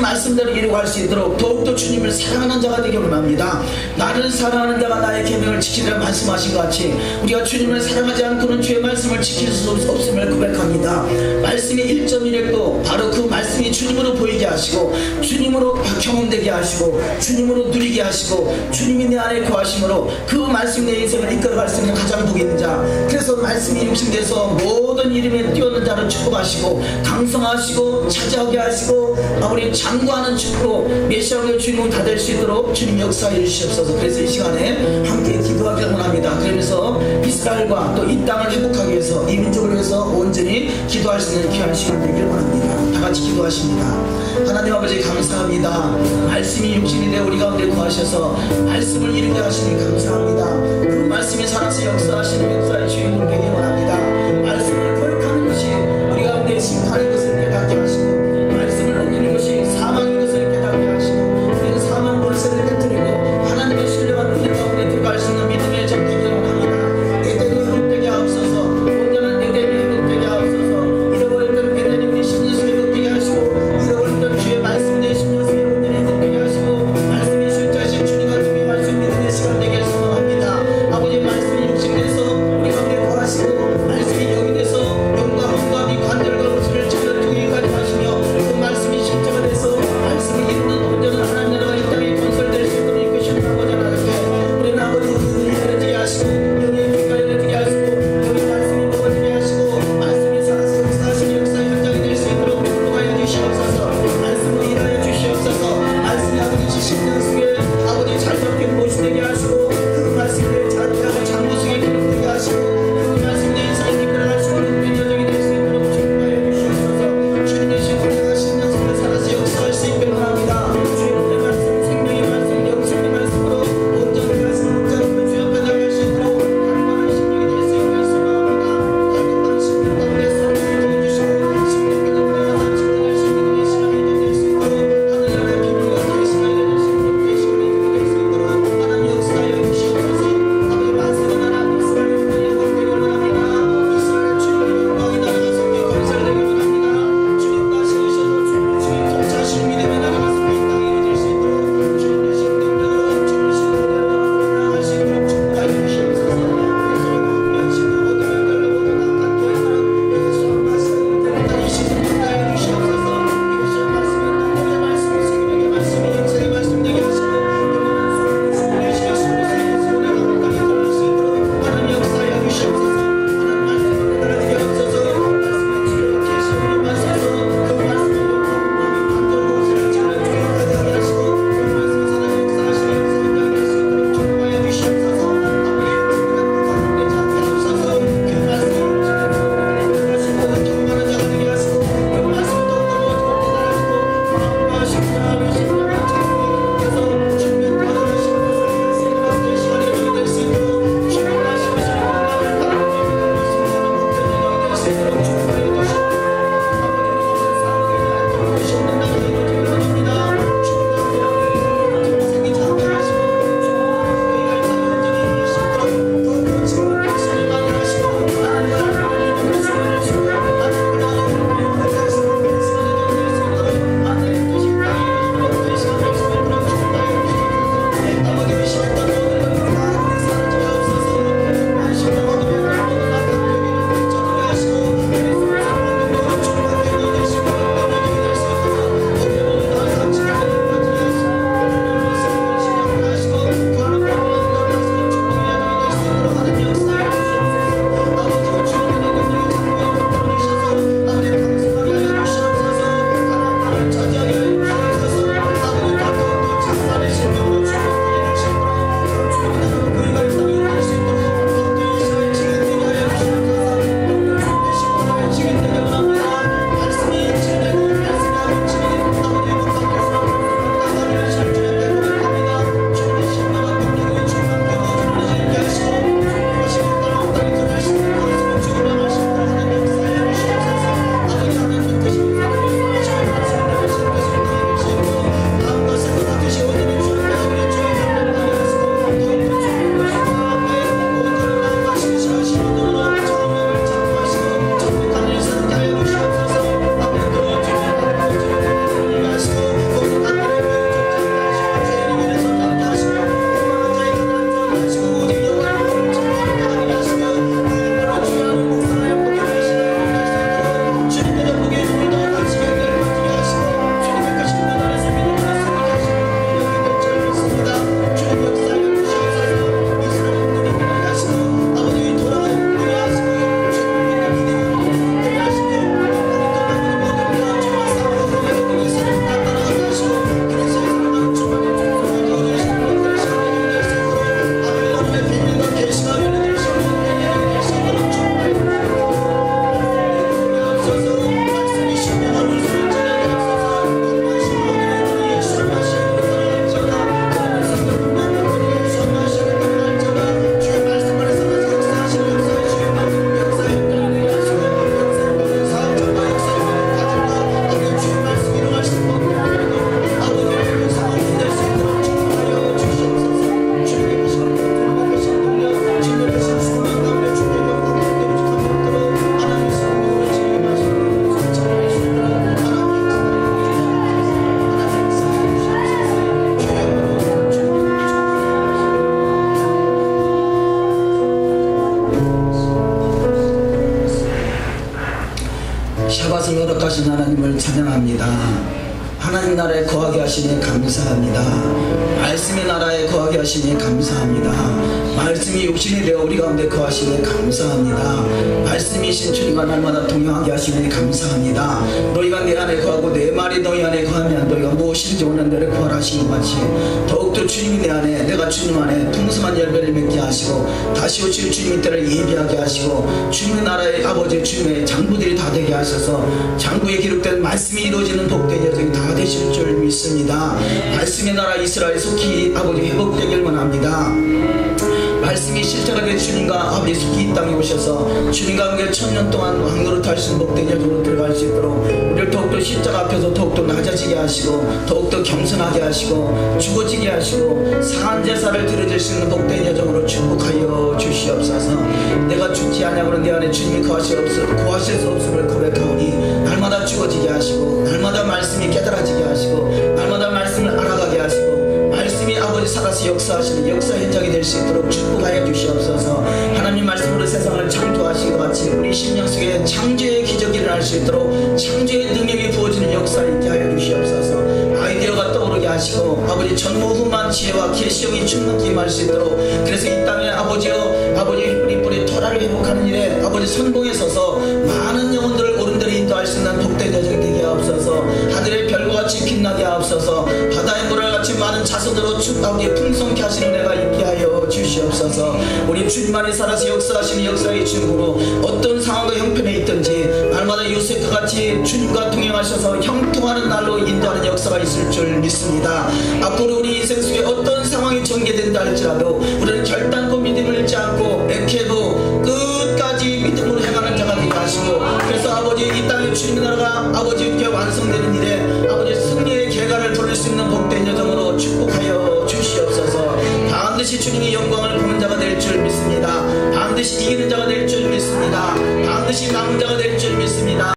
말씀대로 이루어갈 수 있도록 더욱더 주님을 사랑하는 자가 되기 원합니다. 나를 사랑하는 자가 나의 계명을 지키리라 말씀하신 것 같이 우리가 주님을 사랑하지 않고는 주의 말씀을 지킬 수 없음을 고백합니다. 말씀의 1.1획도 바로 그 말씀이 주님으로 보이게 하시고 주님으로 경험되게 하시고 주님으로 누리게 하시고 주님이 내 안에 거하심으로 그 말씀이 내 인생을 이끌어갈 수 있는 가장 복이 있는 자, 그래서 말씀이 육신돼서 모든 이름에 뛰어든 자를 축복하시고 강성하시고 차지하게 하시고 우리 장구하는 축복으로 메시아의 주인공 다 될 수 있도록 주님 역사해 주시옵소서. 그래서 이 시간에 함께 기도하기를 원합니다. 그러면서 이스라엘과 또 이 땅을 회복하기 위해서 이 민족을 위해서 온전히 기도할 수 있는 귀한 시간 되기를 원합니다. 다 같이 기도하십니다. 하나님 아버지 감사합니다. 말씀이 육신이 되어 우리 가운데 거하셔서 말씀을 이루게 하시니 감사합니다. 그 말씀이 살아서 역사하시는 역사의 주인공 되기 원합니다. 말씀을 거역하는 것이 우리 가운데 심판의 것을 깨닫게 하시고 말씀을 어기는 것이 사망의 것을 깨닫게 하시고 우리는 사망 권세를 깨뜨리고 하나님의 신령한 은혜 가운데 들어갈 수 있는 믿음의 정체를 원합니다. 에덴이 회복되게 하옵소서. 온전한 에덴이 회복되게 하옵소서. 잃어버렸던 에덴이 우리 심령에서 회복되게 하시고 잃어버렸던 주의 말씀 내 심령에서 회복되게 하시고 말씀이 실제하신 주님과 주의 말씀 믿음의 시간 되게 소망합니다. 아버지 말씀이 육신에서 말씀을 허락하신 하나님을 찬양합니다. 하나님 나라에 거하게 하시니 감사합니다. 말씀의 나라에 거하게 하시니 감사합니다. 말씀이 육신이 되어 우리 가운데 거하시니 감사합니다. 말씀이신 주님과 날마다 동행하게 하시니 감사합니다. 너희가 내 안에 거하고 내 말이 너희 안에 거하면 너희가 무엇이든지 원하는 대로 구하라 하시는 것 같이 더욱더 주님이 내 안에 내가 주님 안에 풍성한 열매를 맺게 하시고 다시 오실 주님의 때를 예비하게 하시고 주님의 나라의 아버지 주님의 장부들이 다 되게 하셔서 장부에 기록된 말씀이 이루어지는 복된 여정이 다 되실 줄 믿습니다. 말씀의 나라 이스라엘 속히 아버지 회복되길 원합니다. 말씀이 실체가 된 주님과 아버지 속히 이 땅에 오셔서 주님과 함께 1000년 동안 왕노릇 할 수 있는 복된 여정으로 들어갈 수 있도록 우리를 더욱더 십자가 앞에서 더욱더 낮아지게 하시고 더욱더 겸손하게 하시고 죽어지게 하시고 상한 제사를 드려질 수 있는 복된 여정으로 축복하여 주시옵소서. 내가 죽지 아니하고는 내 안에 주님이 거하실 수 없음을 고백하오니 날마다 죽어지게 하시고 날마다 말씀이 깨달아지게 하시고 날마다 말씀을 알아가게 하시고 말씀이 아버지 살아서 역사하시는 역사 현장이 될 수 있도록 축복하여 주시옵소서. 하나님 말씀으로 세상을 창조하신 것 같이 우리 심령 속에 창조의 기적이 일어날 수 있도록 창조의 능력이 부어지는 역사를 있게 하여 주시옵소서. 아이디어가 떠오르게 하시고 아버지 전무후무한 지혜와 계시형이 충만케 임할 수 있도록 그래서 이 땅에 아버지여 아버지 뿌리 토라를 회복하는 일에 아버지 선봉에 서서 많은 영혼들을 옳은 데로 인도할 수 있는 복된 여정이 되게 하옵소서. 하늘의 별과 같이 빛나게 하옵소서. 바다의 물을 같이 많은 자손으로 아버지 풍성케 하시는 내가 있게 하여 주시옵소서. 우리 주님만이 살아서 역사하시는 역사의 주님으로 어떤 상황과 형편에 있든지 날마다 요셉과 같이 주님과 동행하셔서 형통하는 날로 인도하는 역사가 있을 줄 믿습니다. 앞으로 우리 인생 속에 어떤 상황이 전개된다 할지라도 우리는 결단코 믿음을 잃지 않고 애케도 끝까지 믿음으로 행하는 자가 되게 하시고 그래서 아버지 이 땅에 주님의 나라가 아버지 이렇게 완성되는 일에 아버지 승리의 계가를 돌릴 수 있는 복된 여정으로 축복하여 주시옵소서. 반드시 주님의 영광을 보는 자가 될 줄 믿습니다. 반드시 이기는 자가 될 줄 믿습니다. 반드시 남은